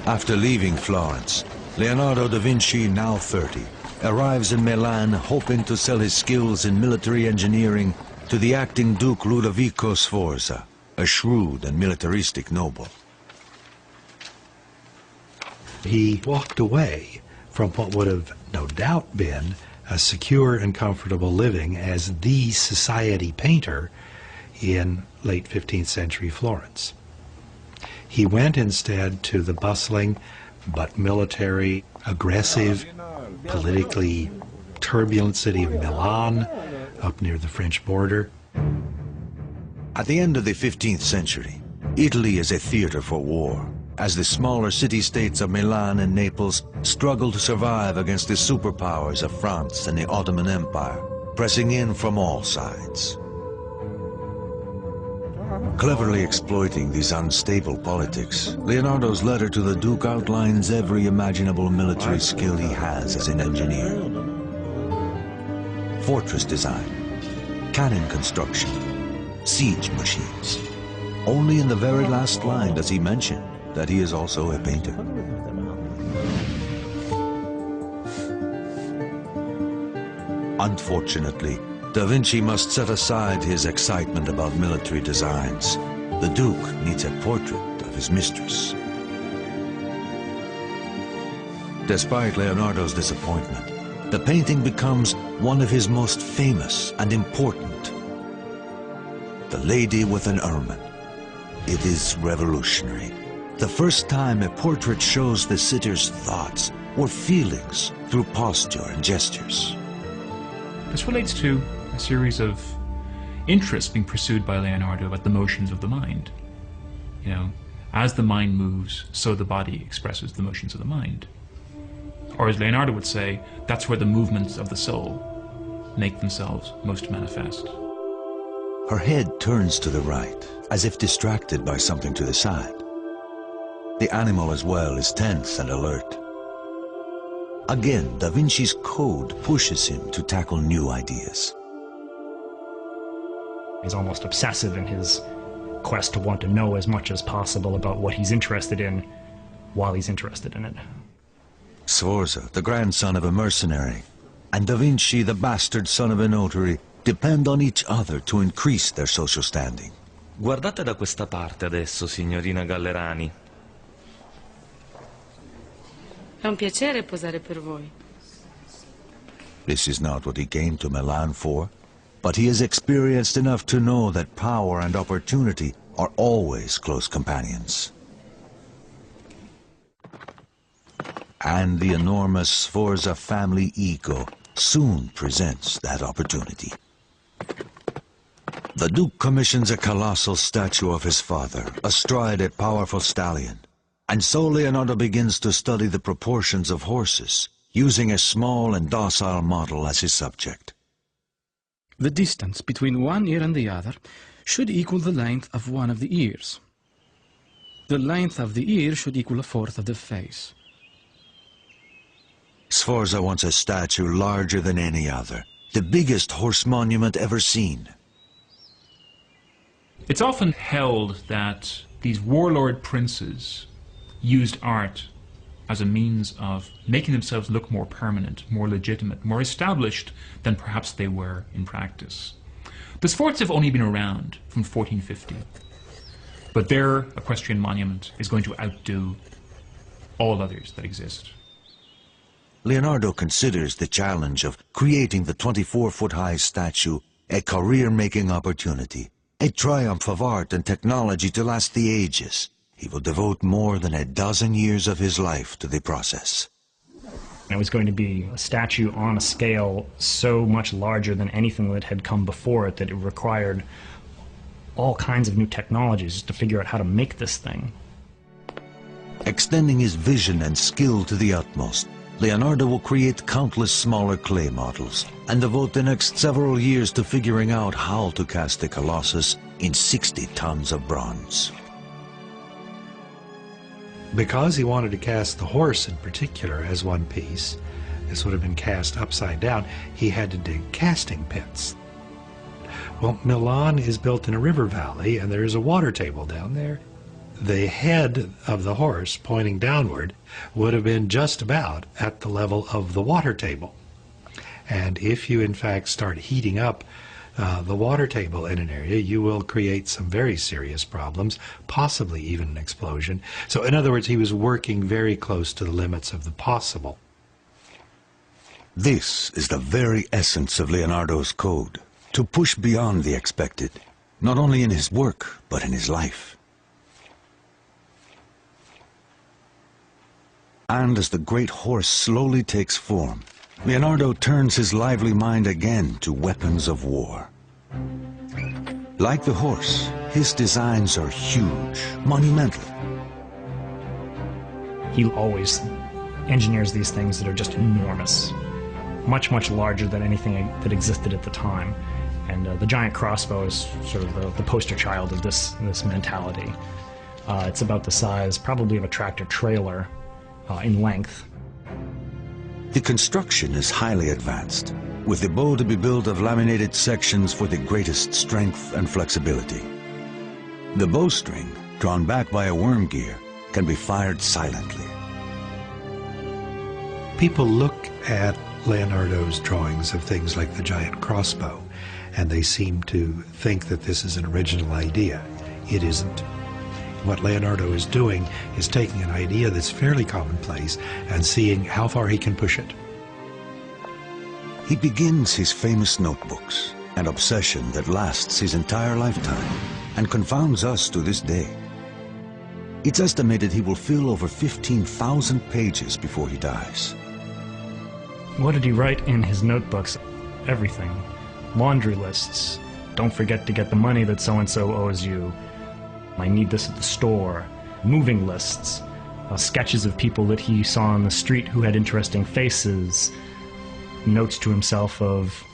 After leaving Florence, Leonardo da Vinci, now 30, arrives in Milan hoping to sell his skills in military engineering to the acting Duke Ludovico Sforza, a shrewd and militaristic noble. He walked away from what would have no doubt been a secure and comfortable living as the society painter in late 15th century Florence. He went instead to the bustling but military, aggressive, politically turbulent city of Milan, up near the French border. At the end of the 15th century, Italy is a theater for war, as the smaller city-states of Milan and Naples struggle to survive against the superpowers of France and the Ottoman Empire, pressing in from all sides. Cleverly exploiting these unstable politics, Leonardo's letter to the Duke outlines every imaginable military skill he has as an engineer. Fortress design, cannon construction, siege machines. Only in the very last line does he mention that he is also a painter. Unfortunately, Da Vinci must set aside his excitement about military designs. The Duke needs a portrait of his mistress. Despite Leonardo's disappointment, the painting becomes one of his most famous and important. The Lady with an Ermine. It is revolutionary. The first time a portrait shows the sitter's thoughts or feelings through posture and gestures. This relates to a series of interests being pursued by Leonardo about the motions of the mind. You know, as the mind moves, so the body expresses the motions of the mind. Or as Leonardo would say, that's where the movements of the soul make themselves most manifest. Her head turns to the right, as if distracted by something to the side. The animal as well is tense and alert. Again, Da Vinci's code pushes him to tackle new ideas. He's almost obsessive in his quest to want to know as much as possible about what he's interested in while he's interested in it. Sforza, the grandson of a mercenary, and Da Vinci, the bastard son of a notary, depend on each other to increase their social standing. Guardate da questa parte adesso, signorina Gallerani. È un piacere posare per voi. This is not what he came to Milan for, but he is experienced enough to know that power and opportunity are always close companions. And the enormous Sforza family ego soon presents that opportunity. The Duke commissions a colossal statue of his father, astride a powerful stallion, and so Leonardo begins to study the proportions of horses, using a small and docile model as his subject. The distance between one ear and the other should equal the length of one of the ears. The length of the ear should equal a fourth of the face. Sforza wants a statue larger than any other, the biggest horse monument ever seen. It's often held that these warlord princes used art as a means of making themselves look more permanent, more legitimate, more established than perhaps they were in practice. The Sforza have only been around from 1450, but their equestrian monument is going to outdo all others that exist. Leonardo considers the challenge of creating the 24-foot-high statue a career-making opportunity, a triumph of art and technology to last the ages. He will devote more than a dozen years of his life to the process. It was going to be a statue on a scale so much larger than anything that had come before it that it required all kinds of new technologies to figure out how to make this thing. Extending his vision and skill to the utmost, Leonardo will create countless smaller clay models and devote the next several years to figuring out how to cast the Colossus in 60 tons of bronze. Because he wanted to cast the horse in particular as one piece, this would have been cast upside down, he had to dig casting pits. Well, Milan is built in a river valley and there is a water table down there. The head of the horse pointing downward would have been just about at the level of the water table. And if you in fact start heating up the water table in an area, you will create some very serious problems, possibly even an explosion. So in other words, he was working very close to the limits of the possible. This is the very essence of Leonardo's code, to push beyond the expected, not only in his work, but in his life. And as the great horse slowly takes form, Leonardo turns his lively mind again to weapons of war. Like the horse, his designs are huge, monumental. He always engineers these things that are just enormous, much, much larger than anything that existed at the time. And the giant crossbow is sort of the poster child of this mentality. It's about the size, probably, of a tractor trailer in length. The construction is highly advanced, with the bow to be built of laminated sections for the greatest strength and flexibility. The bowstring, drawn back by a worm gear, can be fired silently. People look at Leonardo's drawings of things like the giant crossbow, and they seem to think that this is an original idea. It isn't. What Leonardo is doing is taking an idea that's fairly commonplace and seeing how far he can push it. He begins his famous notebooks, an obsession that lasts his entire lifetime and confounds us to this day. It's estimated he will fill over 15,000 pages before he dies. What did he write in his notebooks? Everything. Laundry lists. Don't forget to get the money that so-and-so owes you. I need this at the store. Moving lists. Sketches of people that he saw on the street who had interesting faces. Notes to himself of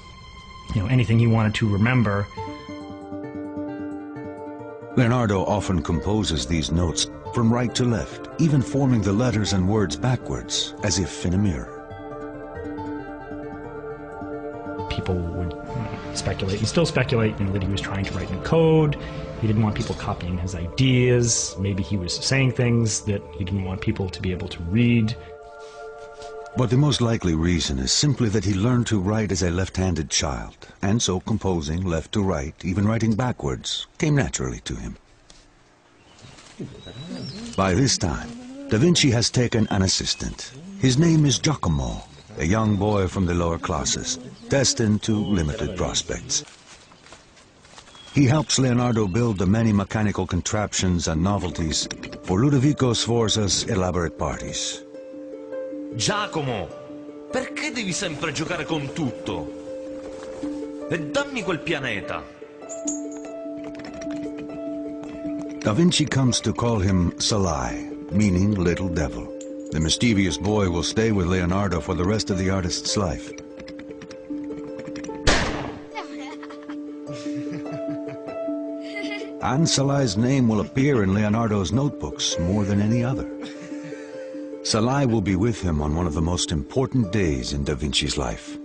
anything he wanted to remember. Leonardo often composes these notes from right to left, even forming the letters and words backwards, as if in a mirror. People would speculate, and still speculate, that he was trying to write in code. He didn't want people copying his ideas. Maybe he was saying things that he didn't want people to be able to read. But the most likely reason is simply that he learned to write as a left-handed child, and so composing left to right, even writing backwards, came naturally to him. By this time, Da Vinci has taken an assistant. His name is Giacomo, a young boy from the lower classes, destined to limited prospects. He helps Leonardo build the many mechanical contraptions and novelties for Ludovico Sforza's elaborate parties. Giacomo, perché devi sempre giocare con tutto? E dammi quel pianeta. Da Vinci comes to call him Salai, meaning little devil. The mischievous boy will stay with Leonardo for the rest of the artist's life. And Salai's name will appear in Leonardo's notebooks more than any other. Salai will be with him on one of the most important days in Da Vinci's life.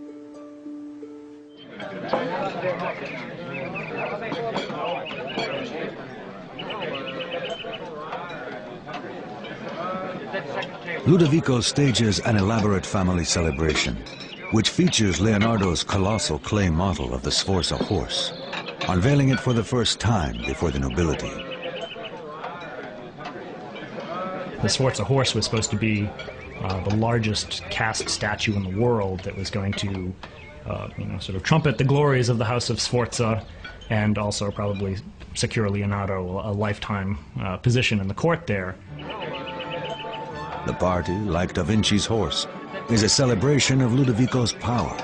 Ludovico stages an elaborate family celebration, which features Leonardo's colossal clay model of the Sforza horse, unveiling it for the first time before the nobility. The Sforza horse was supposed to be the largest cast statue in the world that was going to, sort of trumpet the glories of the House of Sforza, and also probably secure Leonardo a lifetime position in the court there. The party, like Da Vinci's horse, is a celebration of Ludovico's power.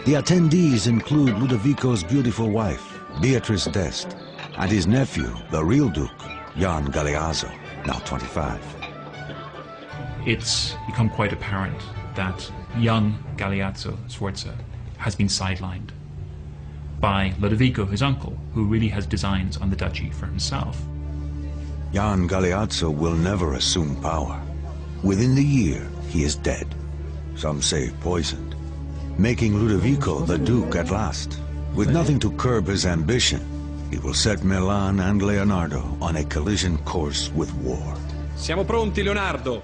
The attendees include Ludovico's beautiful wife, Beatrice d'Este, and his nephew, the real Duke, Jan Galeazzo, now 25. It's become quite apparent that young Galeazzo Sforza has been sidelined by Ludovico, his uncle, who really has designs on the duchy for himself. Jan Galeazzo will never assume power. Within the year, he is dead. Some say poisoned, making Ludovico the Duke at last. With nothing to curb his ambition, he will set Milan and Leonardo on a collision course with war. Siamo pronti, Leonardo!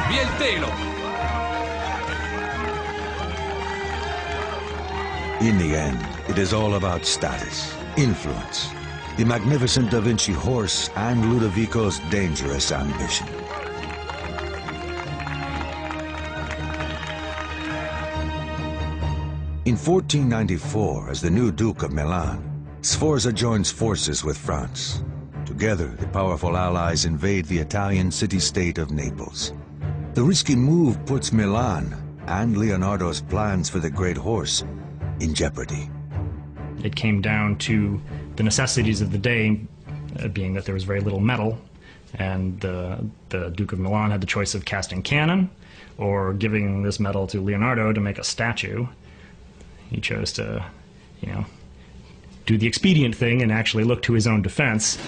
Via il telo! In the end, it is all about status, influence, the magnificent Da Vinci horse, and Ludovico's dangerous ambition. In 1494, as the new Duke of Milan, Sforza joins forces with France. Together, the powerful allies invade the Italian city-state of Naples. The risky move puts Milan and Leonardo's plans for the great horse in jeopardy. It came down to the necessities of the day, being that there was very little metal, and the Duke of Milan had the choice of casting cannon or giving this metal to Leonardo to make a statue. He chose to, do the expedient thing and actually look to his own defense.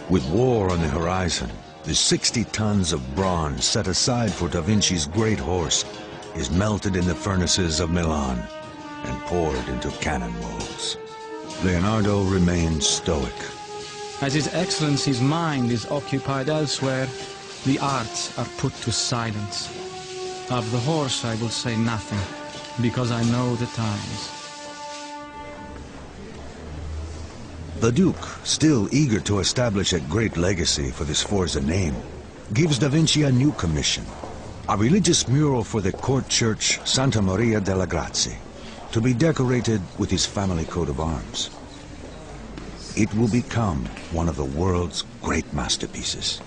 With war on the horizon, the 60 tons of bronze set aside for Da Vinci's great horse is melted in the furnaces of Milan and poured into cannon molds. Leonardo remains stoic. As His Excellency's mind is occupied elsewhere, the arts are put to silence. Of the horse I will say nothing, because I know the times. The Duke, still eager to establish a great legacy for the Sforza name, gives Da Vinci a new commission, a religious mural for the court church Santa Maria della Grazie, to be decorated with his family coat of arms. it will become one of the world's great masterpieces.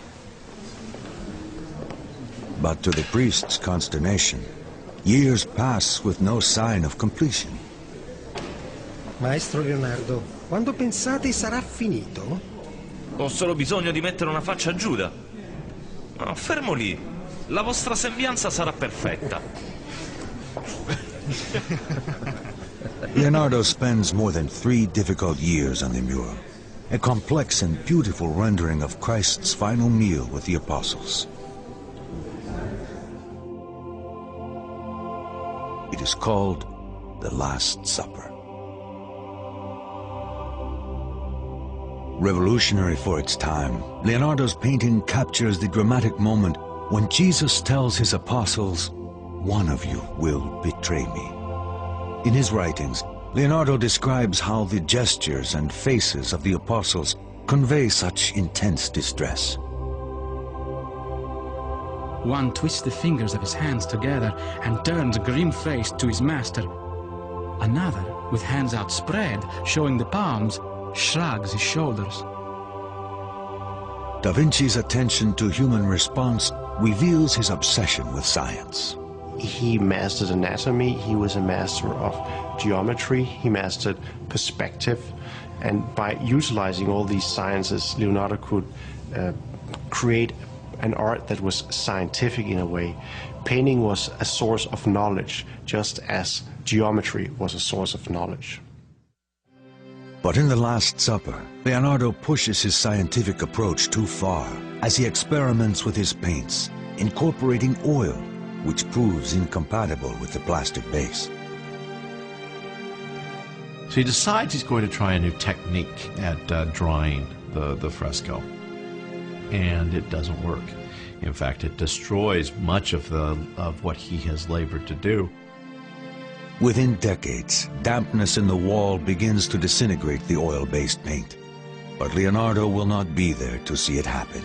But to the priest's consternation, years pass with no sign of completion. Maestro Leonardo, quando pensate sarà finito? Ho solo bisogno di mettere una faccia a Giuda. No, fermo lì. La vostra sembianza sarà perfetta. Leonardo spends more than 3 difficult years on the mural, a complex and beautiful rendering of Christ's final meal with the apostles. It is called the Last Supper. Revolutionary for its time, Leonardo's painting captures the dramatic moment when Jesus tells his apostles, "One of you will betray me." In his writings, Leonardo describes how the gestures and faces of the apostles convey such intense distress. One twists the fingers of his hands together and turns grim-faced to his master. Another, with hands outspread, showing the palms, shrugs his shoulders. DaVinci's attention to human response reveals his obsession with science. He mastered anatomy, he was a master of geometry, he mastered perspective, and by utilizing all these sciences, Leonardo could create an art that was scientific in a way. Painting was a source of knowledge, just as geometry was a source of knowledge. But in the Last Supper, Leonardo pushes his scientific approach too far as he experiments with his paints, incorporating oil, which proves incompatible with the plastic base. So he decides he's going to try a new technique at drying the fresco, and it doesn't work. In fact, it destroys much of what he has labored to do. Within decades, dampness in the wall begins to disintegrate the oil-based paint. But Leonardo will not be there to see it happen.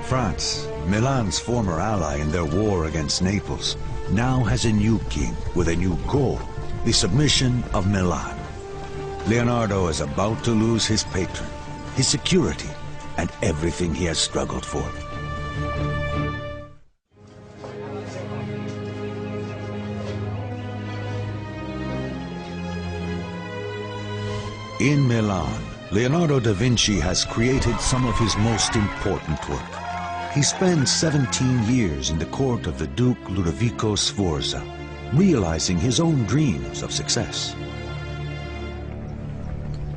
France, Milan's former ally in their war against Naples, now has a new king with a new goal, the submission of Milan. Leonardo is about to lose his patron, his security, and everything he has struggled for. In Milan, Leonardo da Vinci has created some of his most important work. He spends 17 years in the court of the Duke Ludovico Sforza, realizing his own dreams of success.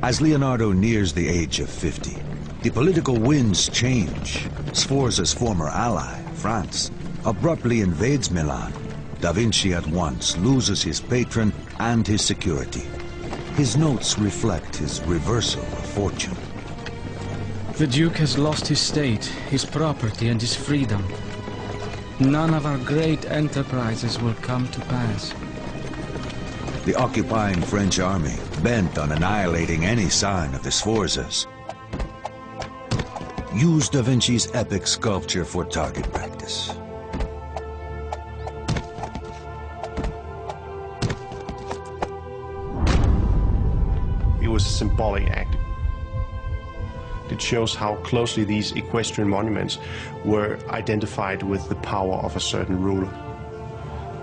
As Leonardo nears the age of 50, the political winds change. Sforza's former ally, France, abruptly invades Milan. Da Vinci at once loses his patron and his security. His notes reflect his reversal of fortune. The Duke has lost his state, his property, and his freedom. None of our great enterprises will come to pass. The occupying French army, bent on annihilating any sign of the Sforzas, used Da Vinci's epic sculpture for target practice. It was a symbolic act. It shows how closely these equestrian monuments were identified with the power of a certain ruler.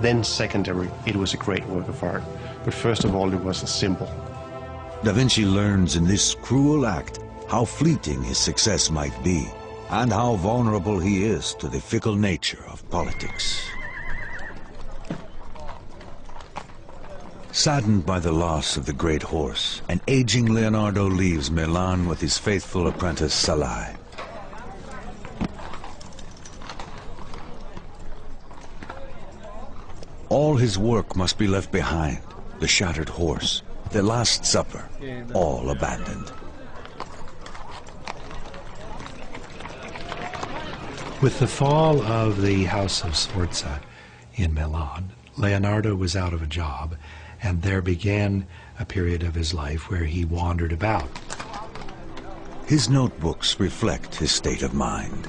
Then secondary, it was a great work of art. But first of all, it was a symbol. Da Vinci learns in this cruel act how fleeting his success might be, and how vulnerable he is to the fickle nature of politics. Saddened by the loss of the great horse, an aging Leonardo leaves Milan with his faithful apprentice Salai. All his work must be left behind. The shattered horse, the Last Supper, all abandoned. With the fall of the House of Sforza in Milan, Leonardo was out of a job, and there began a period of his life where he wandered about. His notebooks reflect his state of mind.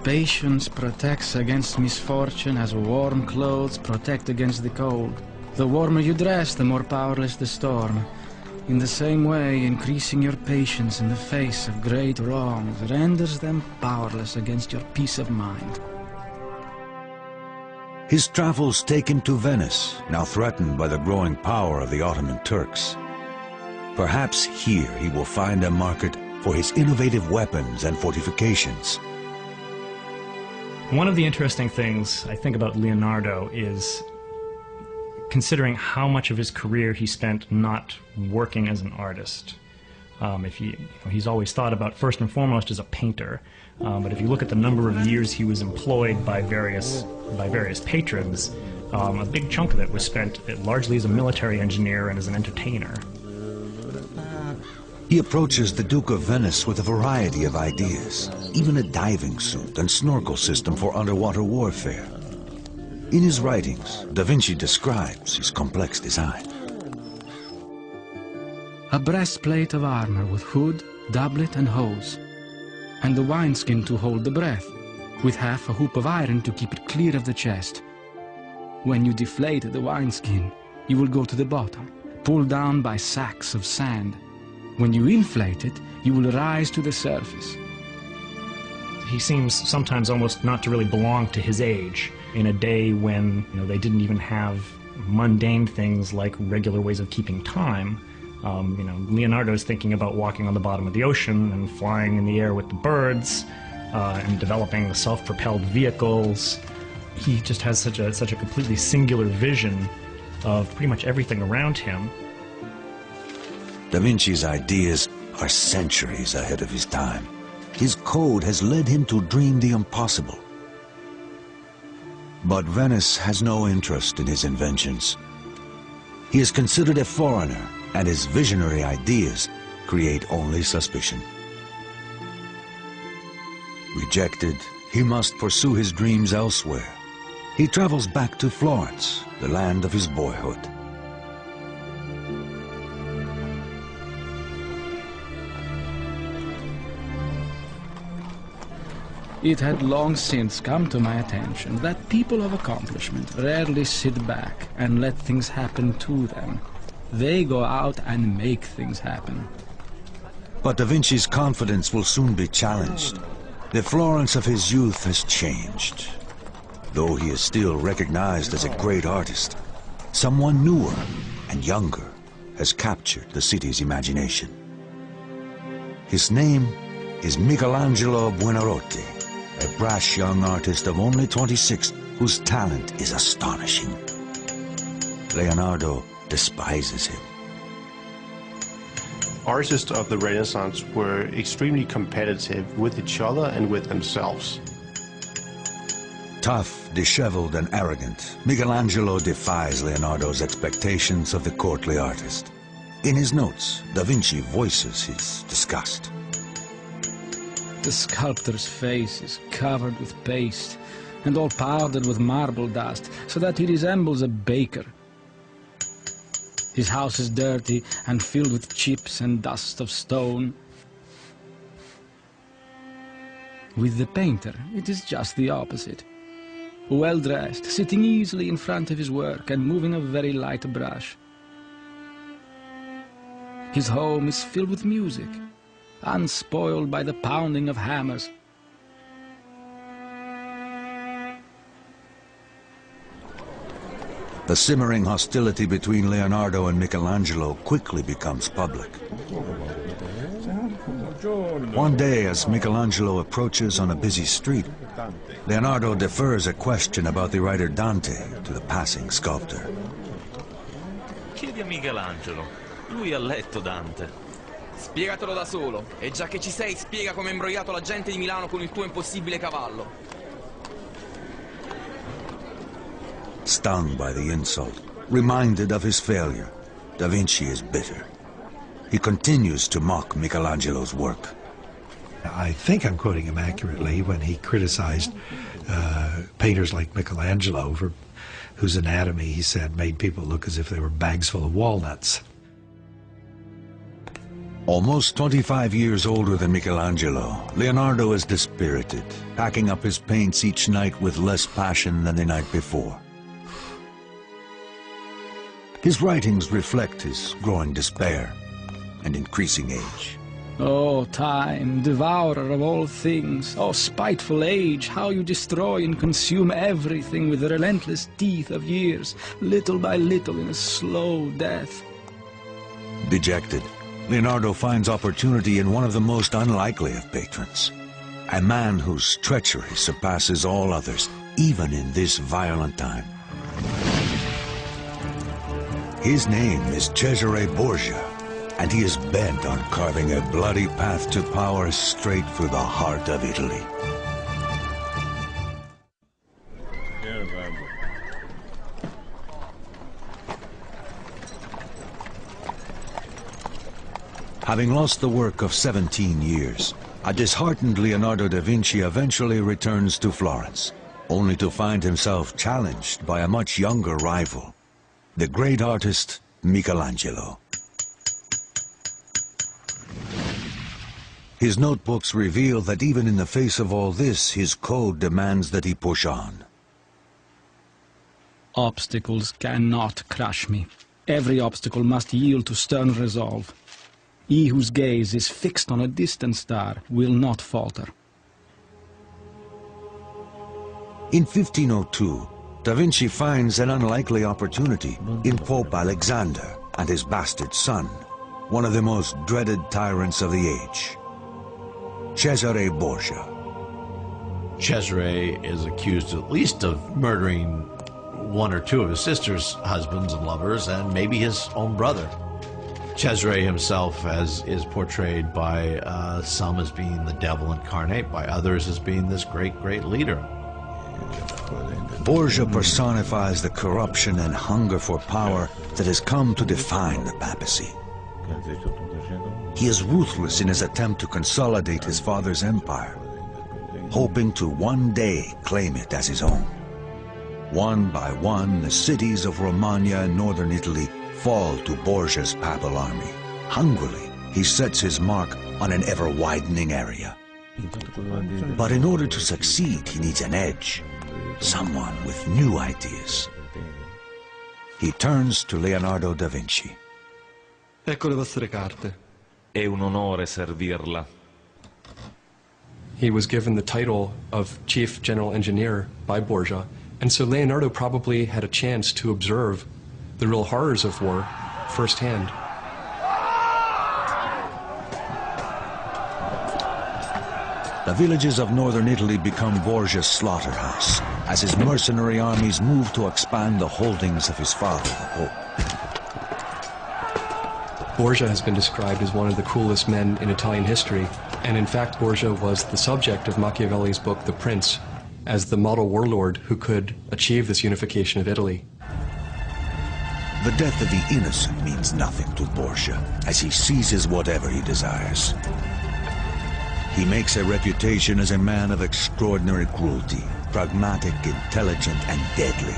Patience protects against misfortune as warm clothes protect against the cold. The warmer you dress, the more powerless the storm. In the same way, increasing your patience in the face of great wrongs renders them powerless against your peace of mind. His travels take him to Venice, now threatened by the growing power of the Ottoman Turks. Perhaps here he will find a market for his innovative weapons and fortifications. One of the interesting things I think about Leonardo is considering how much of his career he spent not working as an artist. He's always thought about first and foremost as a painter, but if you look at the number of years he was employed by various patrons, a big chunk of it was spent largely as a military engineer and as an entertainer. He approaches the Duke of Venice with a variety of ideas, even a diving suit and snorkel system for underwater warfare. In his writings, DaVinci describes his complex design. A breastplate of armor with hood, doublet and hose, and the wineskin to hold the breath, with half a hoop of iron to keep it clear of the chest. When you deflate the wineskin, you will go to the bottom, pulled down by sacks of sand. When you inflate it, you will rise to the surface. He seems sometimes almost not to really belong to his age, in a day when they didn't even have mundane things like regular ways of keeping time. Leonardo is thinking about walking on the bottom of the ocean and flying in the air with the birds and developing self-propelled vehicles. He just has such a completely singular vision of pretty much everything around him. Da Vinci's ideas are centuries ahead of his time. His code has led him to dream the impossible. But Venice has no interest in his inventions. He is considered a foreigner, and his visionary ideas create only suspicion. Rejected, he must pursue his dreams elsewhere. He travels back to Florence, the land of his boyhood. It had long since come to my attention that people of accomplishment rarely sit back and let things happen to them. They go out and make things happen. But Da Vinci's confidence will soon be challenged. The Florence of his youth has changed. Though he is still recognized as a great artist, someone newer and younger has captured the city's imagination. His name is Michelangelo Buonarroti, a brash young artist of only 26 whose talent is astonishing. Leonardo despises him. Artists of the Renaissance were extremely competitive with each other and with themselves. Tough, disheveled, and arrogant, Michelangelo defies Leonardo's expectations of the courtly artist. In his notes, Da Vinci voices his disgust. The sculptor's face is covered with paste and all powdered with marble dust, so that he resembles a baker. His house is dirty and filled with chips and dust of stone. With the painter, it is just the opposite. Well-dressed, sitting easily in front of his work and moving a very light brush. His home is filled with music, unspoiled by the pounding of hammers. The simmering hostility between Leonardo and Michelangelo quickly becomes public. One day, as Michelangelo approaches on a busy street, Leonardo defers a question about the writer Dante to the passing sculptor. Chiedi a Michelangelo. Lui ha letto Dante. Spiegatelo da solo. E già che ci sei, spiega come hai imbrogliato la gente di Milano con il tuo impossibile cavallo. Stung by the insult, reminded of his failure, Da Vinci is bitter. He continues to mock Michelangelo's work. I think I'm quoting him accurately when he criticized painters like Michelangelo for whose anatomy, he said, made people look as if they were bags full of walnuts. Almost 25 years older than Michelangelo, Leonardo is dispirited, packing up his paints each night with less passion than the night before. His writings reflect his growing despair and increasing age. Oh, time, devourer of all things. Oh, spiteful age, how you destroy and consume everything with the relentless teeth of years, little by little in a slow death. Dejected, Leonardo finds opportunity in one of the most unlikely of patrons. A man whose treachery surpasses all others, even in this violent time. His name is Cesare Borgia, and he is bent on carving a bloody path to power straight through the heart of Italy. Having lost the work of 17 years, a disheartened Leonardo da Vinci eventually returns to Florence, only to find himself challenged by a much younger rival, the great artist Michelangelo. His notebooks reveal that even in the face of all this, his code demands that he push on. Obstacles cannot crush me. Every obstacle must yield to stern resolve. He whose gaze is fixed on a distant star will not falter. In 1502, Da Vinci finds an unlikely opportunity in Pope Alexander and his bastard son, one of the most dreaded tyrants of the age, Cesare Borgia. Cesare is accused at least of murdering one or two of his sister's husbands and lovers, and maybe his own brother. Cesare himself is portrayed by some as being the devil incarnate, by others as being this great leader. Borgia personifies the corruption and hunger for power that has come to define the papacy. He is ruthless in his attempt to consolidate his father's empire, hoping to one day claim it as his own. One by one, the cities of Romagna and northern Italy fall to Borgia's papal army. Hungrily, he sets his mark on an ever-widening area. But in order to succeed, he needs an edge, someone with new ideas. He turns to Leonardo da Vinci. Ecco le vostre carte. È un onore servirla. He was given the title of Chief General Engineer by Borgia, and so Leonardo probably had a chance to observe the real horrors of war firsthand. The villages of northern Italy become Borgia's slaughterhouse as his mercenary armies move to expand the holdings of his father, the Pope. Borgia has been described as one of the cruelest men in Italian history, and in fact Borgia was the subject of Machiavelli's book The Prince as the model warlord who could achieve this unification of Italy. The death of the innocent means nothing to Borgia, as he seizes whatever he desires. He makes a reputation as a man of extraordinary cruelty, pragmatic, intelligent, and deadly.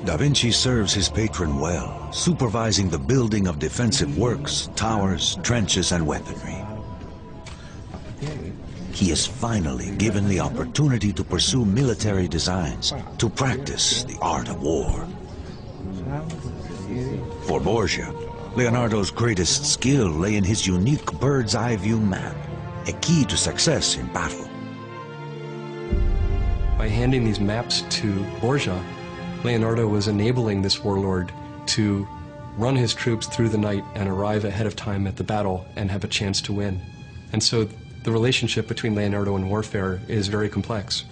Da Vinci serves his patron well, supervising the building of defensive works, towers, trenches, and weaponry. He is finally given the opportunity to pursue military designs, to practice the art of war. For Borgia, Leonardo's greatest skill lay in his unique bird's-eye view map, a key to success in battle. By handing these maps to Borgia, Leonardo was enabling this warlord to run his troops through the night and arrive ahead of time at the battle and have a chance to win. And so the relationship between Leonardo and warfare is very complex.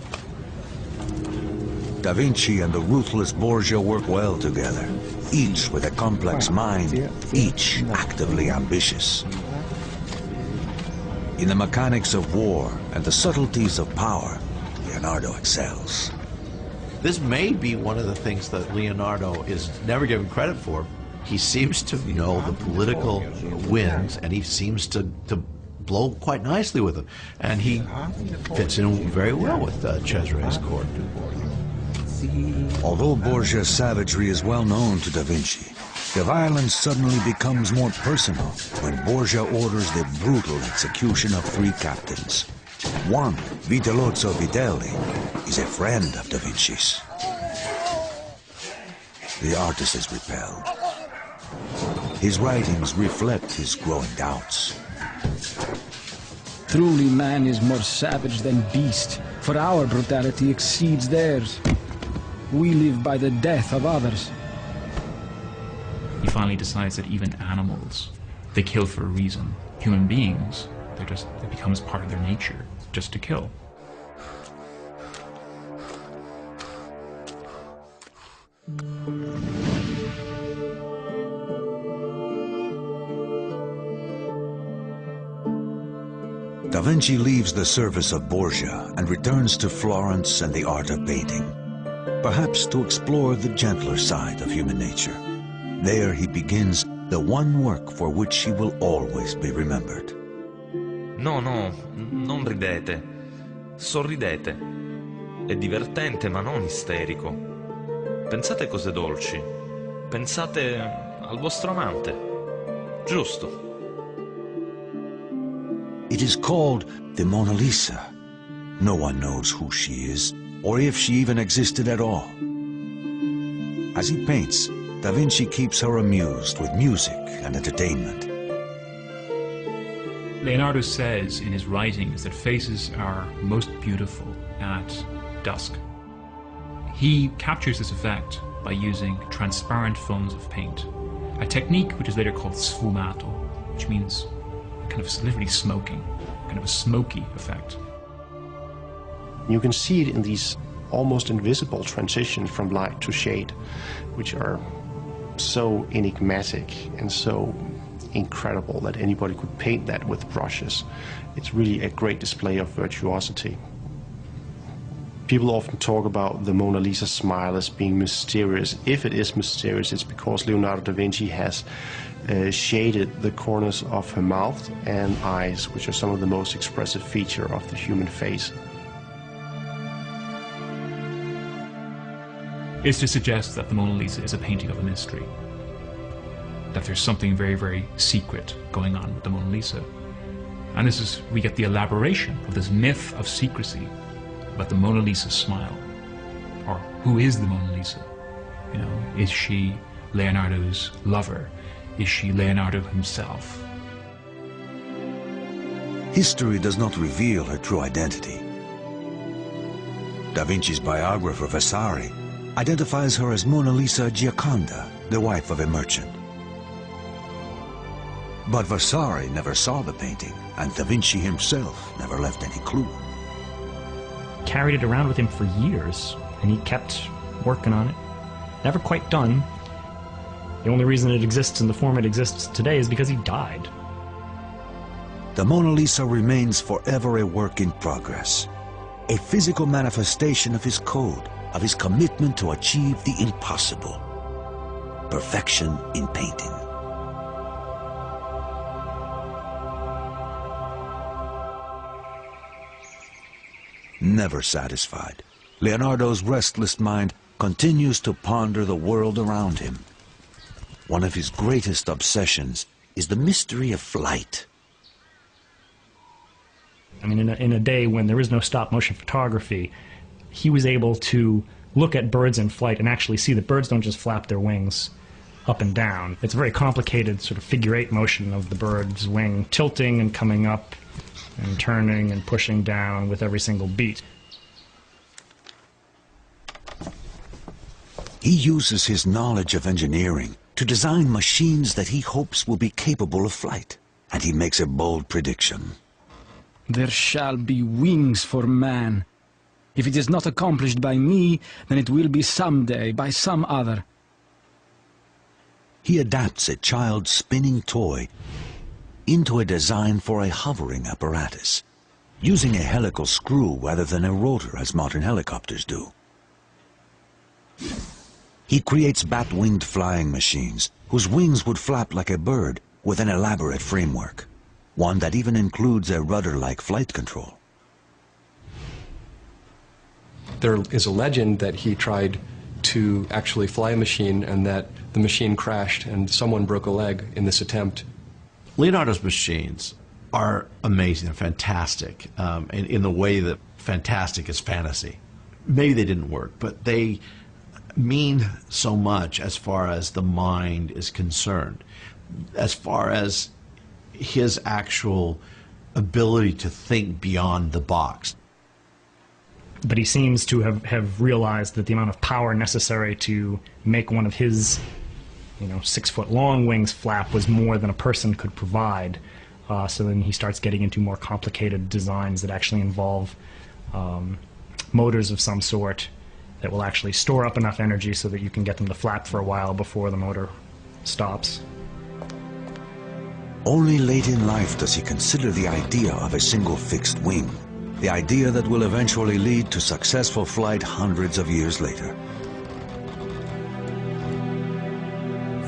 Da Vinci and the ruthless Borgia work well together, each with a complex mind, each actively ambitious. In the mechanics of war and the subtleties of power, Leonardo excels. This may be one of the things that Leonardo is never given credit for. He seems to know the political winds, and he seems to blow quite nicely with them. And he fits in very well with Cesare's court. Although Borgia's savagery is well known to Da Vinci, the violence suddenly becomes more personal when Borgia orders the brutal execution of 3 captains. One, Vitellozzo Vitelli, is a friend of Da Vinci's. the artist is repelled. His writings reflect his growing doubts. Truly man is more savage than beast, for our brutality exceeds theirs. We live by the death of others. He finally decides that even animals, they kill for a reason. Human beings, it becomes part of their nature, just to kill. Da Vinci leaves the service of Borgia and returns to Florence and the art of painting, perhaps to explore the gentler side of human nature. There he begins the one work for which he will always be remembered. No, non ridete. Sorridete. È divertente ma non isterico. Pensate cose dolci. Pensate al vostro amante. Giusto. It is called the Mona Lisa. No one knows who she is, or if she even existed at all. As he paints, Da Vinci keeps her amused with music and entertainment. Leonardo says in his writings that faces are most beautiful at dusk. He captures this effect by using transparent films of paint, a technique which is later called sfumato, which means kind of literally smoking, kind of a smoky effect. You can see it in these almost invisible transitions from light to shade, which are so enigmatic and so incredible that anybody could paint that with brushes. It's really a great display of virtuosity. People often talk about the Mona Lisa smile as being mysterious. If it is mysterious, it's because Leonardo da Vinci has shaded the corners of her mouth and eyes, which are some of the most expressive features of the human face. Is to suggest that the Mona Lisa is a painting of a mystery, that there's something very, very secret going on with the Mona Lisa. And we get the elaboration of this myth of secrecy about the Mona Lisa smile. Or who is the Mona Lisa? You know, is she Leonardo's lover? Is she Leonardo himself? History does not reveal her true identity. Da Vinci's biographer Vasari identifies her as Mona Lisa Gioconda, the wife of a merchant. But Vasari never saw the painting, and Da Vinci himself never left any clue. Carried it around with him for years, and he kept working on it. Never quite done. The only reason it exists in the form it exists today is because he died. The Mona Lisa remains forever a work in progress, a physical manifestation of his code, of his commitment to achieve the impossible, perfection in painting. Never satisfied, Leonardo's restless mind continues to ponder the world around him. One of his greatest obsessions is the mystery of flight. I mean, in a day when there is no stop-motion photography, he was able to look at birds in flight and actually see that birds don't just flap their wings up and down. It's a very complicated sort of figure-8 motion of the bird's wing tilting and coming up and turning and pushing down with every single beat. He uses his knowledge of engineering to design machines that he hopes will be capable of flight, and he makes a bold prediction. There shall be wings for man. If it is not accomplished by me, then it will be someday by some other. He adapts a child's spinning toy into a design for a hovering apparatus, using a helical screw rather than a rotor as modern helicopters do. He creates bat-winged flying machines whose wings would flap like a bird with an elaborate framework, one that even includes a rudder-like flight control. There is a legend that he tried to actually fly a machine and that the machine crashed and someone broke a leg in this attempt. Leonardo's machines are amazing, they're fantastic, in the way that fantastic is fantasy. Maybe they didn't work, but they mean so much as far as the mind is concerned, as far as his actual ability to think beyond the box. But he seems to have realized that the amount of power necessary to make one of his 6-foot-long wings flap was more than a person could provide. So then he starts getting into more complicated designs that actually involve motors of some sort that will actually store up enough energy so that you can get them to flap for a while before the motor stops. Only late in life does he consider the idea of a single fixed wing, the idea that will eventually lead to successful flight hundreds of years later.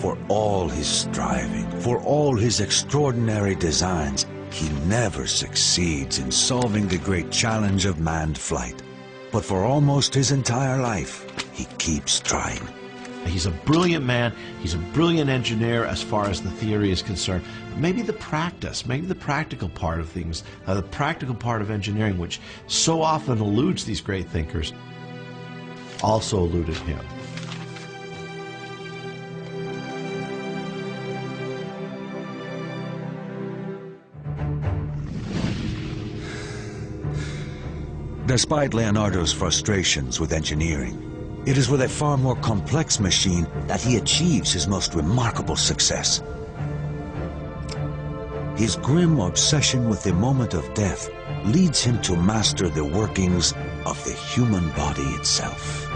For all his striving, for all his extraordinary designs, he never succeeds in solving the great challenge of manned flight. But for almost his entire life, he keeps trying. He's a brilliant man, he's a brilliant engineer as far as the theory is concerned. Maybe the practice, maybe the practical part of things, the practical part of engineering, which so often eludes these great thinkers, also eluded him. Despite Leonardo's frustrations with engineering, it is with a far more complex machine that he achieves his most remarkable success. His grim obsession with the moment of death leads him to master the workings of the human body itself.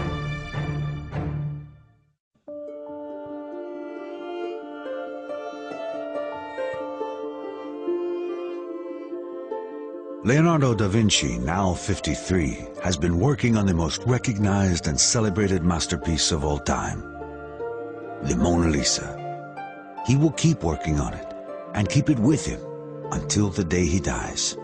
Leonardo da Vinci, now 53, has been working on the most recognized and celebrated masterpiece of all time, the Mona Lisa. He will keep working on it and keep it with him until the day he dies.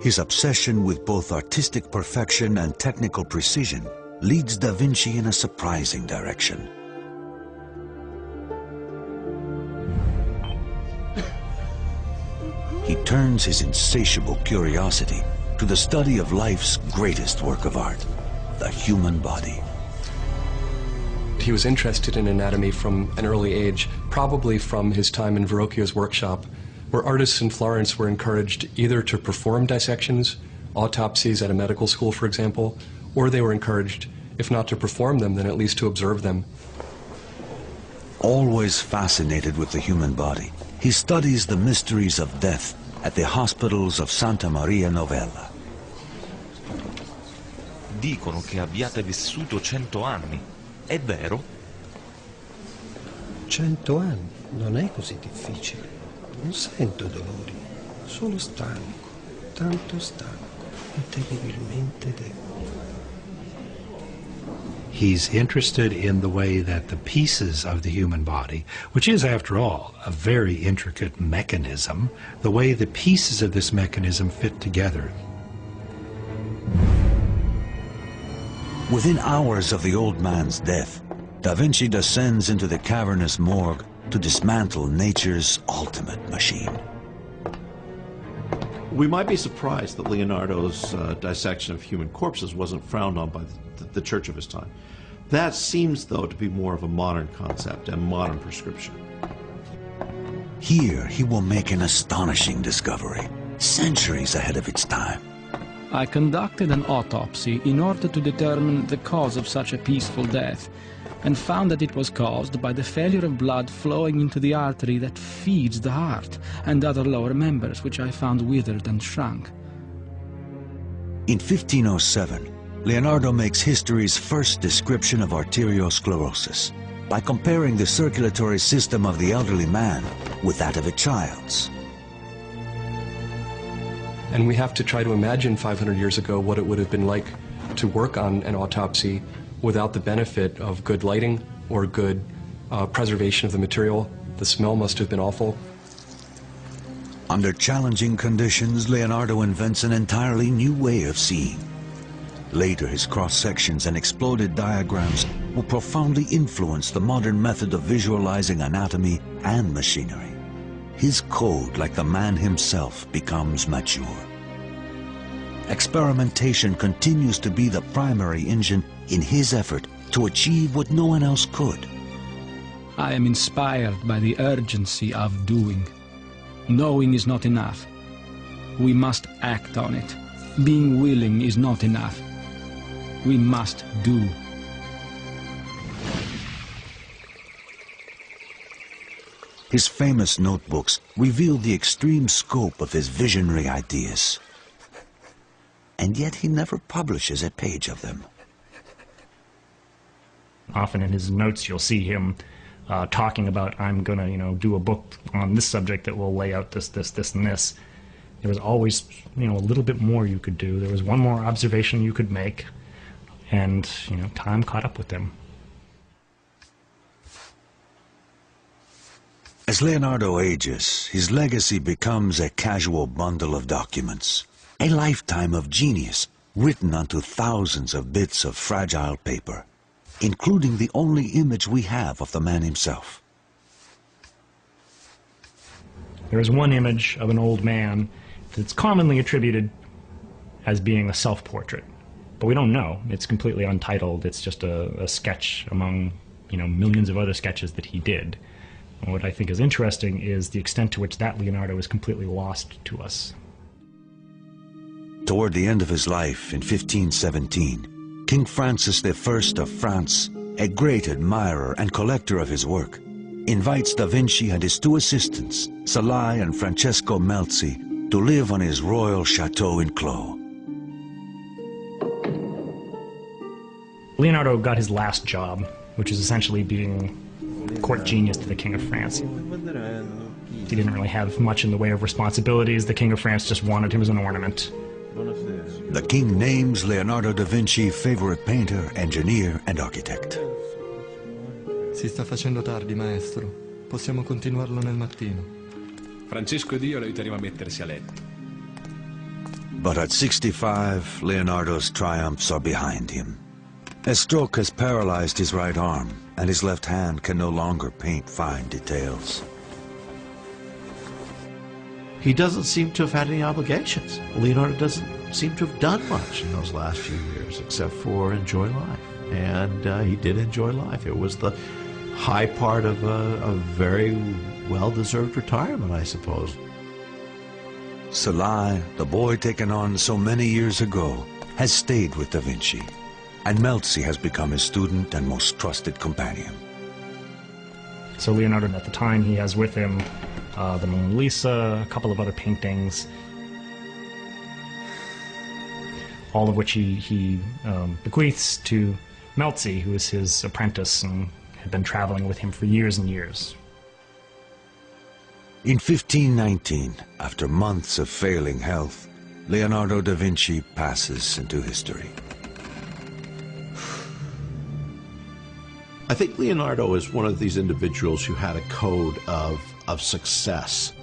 His obsession with both artistic perfection and technical precision leads da Vinci in a surprising direction. He turns his insatiable curiosity to the study of life's greatest work of art, the human body. He was interested in anatomy from an early age, probably from his time in Verrocchio's workshop, where artists in Florence were encouraged either to perform dissections, autopsies at a medical school, for example, or they were encouraged, if not to perform them, then at least to observe them. Always fascinated with the human body, he studies the mysteries of death at the hospitals of Santa Maria Novella. Dicono che abbiate vissuto 100 anni. È vero? 100 anni? Non è così difficile. Non sento dolori. Sono stanco. Tanto stanco. E terribilmente debole. He's interested in the way that the pieces of the human body, which is, after all, a very intricate mechanism, the way the pieces of this mechanism fit together. Within hours of the old man's death, Da Vinci descends into the cavernous morgue to dismantle nature's ultimate machine. We might be surprised that Leonardo's dissection of human corpses wasn't frowned on by the church of his time. That seems, though, to be more of a modern concept and modern prescription. Here he will make an astonishing discovery, centuries ahead of its time. I conducted an autopsy in order to determine the cause of such a peaceful death, and found that it was caused by the failure of blood flowing into the artery that feeds the heart and other lower members, which I found withered and shrunk. In 1507, Leonardo makes history's first description of arteriosclerosis by comparing the circulatory system of the elderly man with that of a child's. And we have to try to imagine 500 years ago what it would have been like to work on an autopsy without the benefit of good lighting or good preservation of the material. The smell must have been awful. Under challenging conditions, Leonardo invents an entirely new way of seeing. Later, his cross-sections and exploded diagrams will profoundly influence the modern method of visualizing anatomy and machinery. His code, like the man himself, becomes mature. experimentation continues to be the primary engine in his effort to achieve what no one else could. I am inspired by the urgency of doing. Knowing is not enough. We must act on it. Being willing is not enough. We must do. His famous notebooks reveal the extreme scope of his visionary ideas. And yet he never publishes a page of them. Often in his notes you'll see him talking about, I'm going to, do a book on this subject that will lay out this, and this. There was always, a little bit more you could do. There was one more observation you could make, and, time caught up with him. As Leonardo ages, his legacy becomes a casual bundle of documents, a lifetime of genius written onto thousands of bits of fragile paper, including the only image we have of the man himself. There is one image of an old man that's commonly attributed as being a self-portrait, but we don't know. It's completely untitled. It's just a sketch among, millions of other sketches that he did. And what I think is interesting is the extent to which that Leonardo is completely lost to us. Toward the end of his life in 1517, King Francis I of France, a great admirer and collector of his work, invites Da Vinci and his two assistants, Salai and Francesco Melzi, to live on his royal chateau in Clos. Leonardo got his last job, which is essentially being court genius to the King of France. He didn't really have much in the way of responsibilities. The King of France just wanted him as an ornament. The king names Leonardo da Vinci favorite painter, engineer, and architect. Si sta facendo tardi, maestro. Possiamo continuarlo nel mattino. Francesco ed io lo aiuteremo a mettersi a letto. But at 65, Leonardo's triumphs are behind him. A stroke has paralyzed his right arm, and his left hand can no longer paint fine details. He doesn't seem to have had any obligations. Leonardo doesn't seem to have done much in those last few years, except for enjoy life. And he did enjoy life. It was the high part of a very well-deserved retirement, I suppose. Salai, the boy taken on so many years ago, has stayed with Da Vinci, and Melzi has become his student and most trusted companion. So Leonardo, at the time, he has with him the Mona Lisa, a couple of other paintings, all of which he bequeaths to Melzi, who is his apprentice and had been traveling with him for years and years. In 1519, after months of failing health, Leonardo da Vinci passes into history. I think Leonardo is one of these individuals who had a code of success.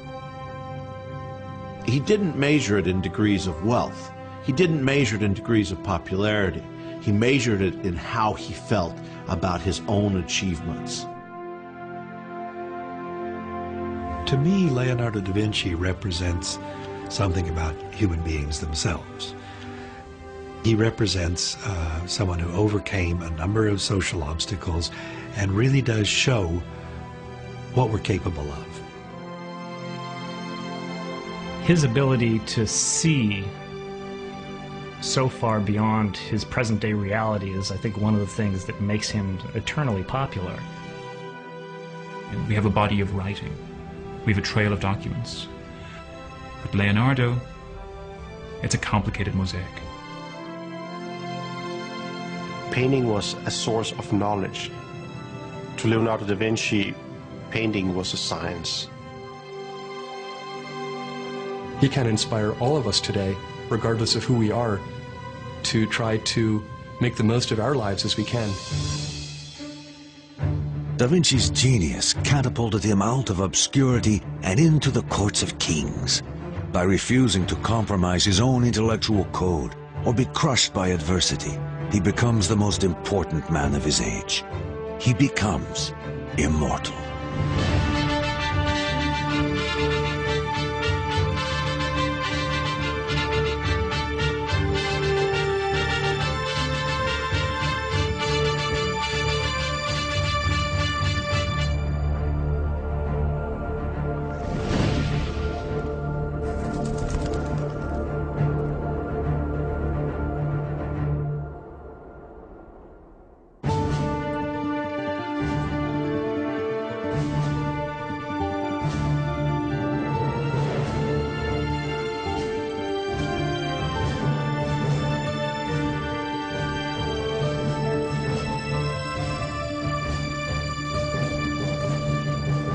He didn't measure it in degrees of wealth. He didn't measure it in degrees of popularity. He measured it in how he felt about his own achievements. To me, Leonardo da Vinci represents something about human beings themselves. He represents someone who overcame a number of social obstacles and really does show what we're capable of. His ability to see so far beyond his present-day reality is, I think, one of the things that makes him eternally popular. And we have a body of writing. We have a trail of documents. With Leonardo, it's a complicated mosaic. Painting was a source of knowledge. To Leonardo da Vinci, painting was a science. He can inspire all of us today, regardless of who we are, to try to make the most of our lives as we can. Da Vinci's genius catapulted him out of obscurity and into the courts of kings. By refusing to compromise his own intellectual code or be crushed by adversity, he becomes the most important man of his age. He becomes immortal.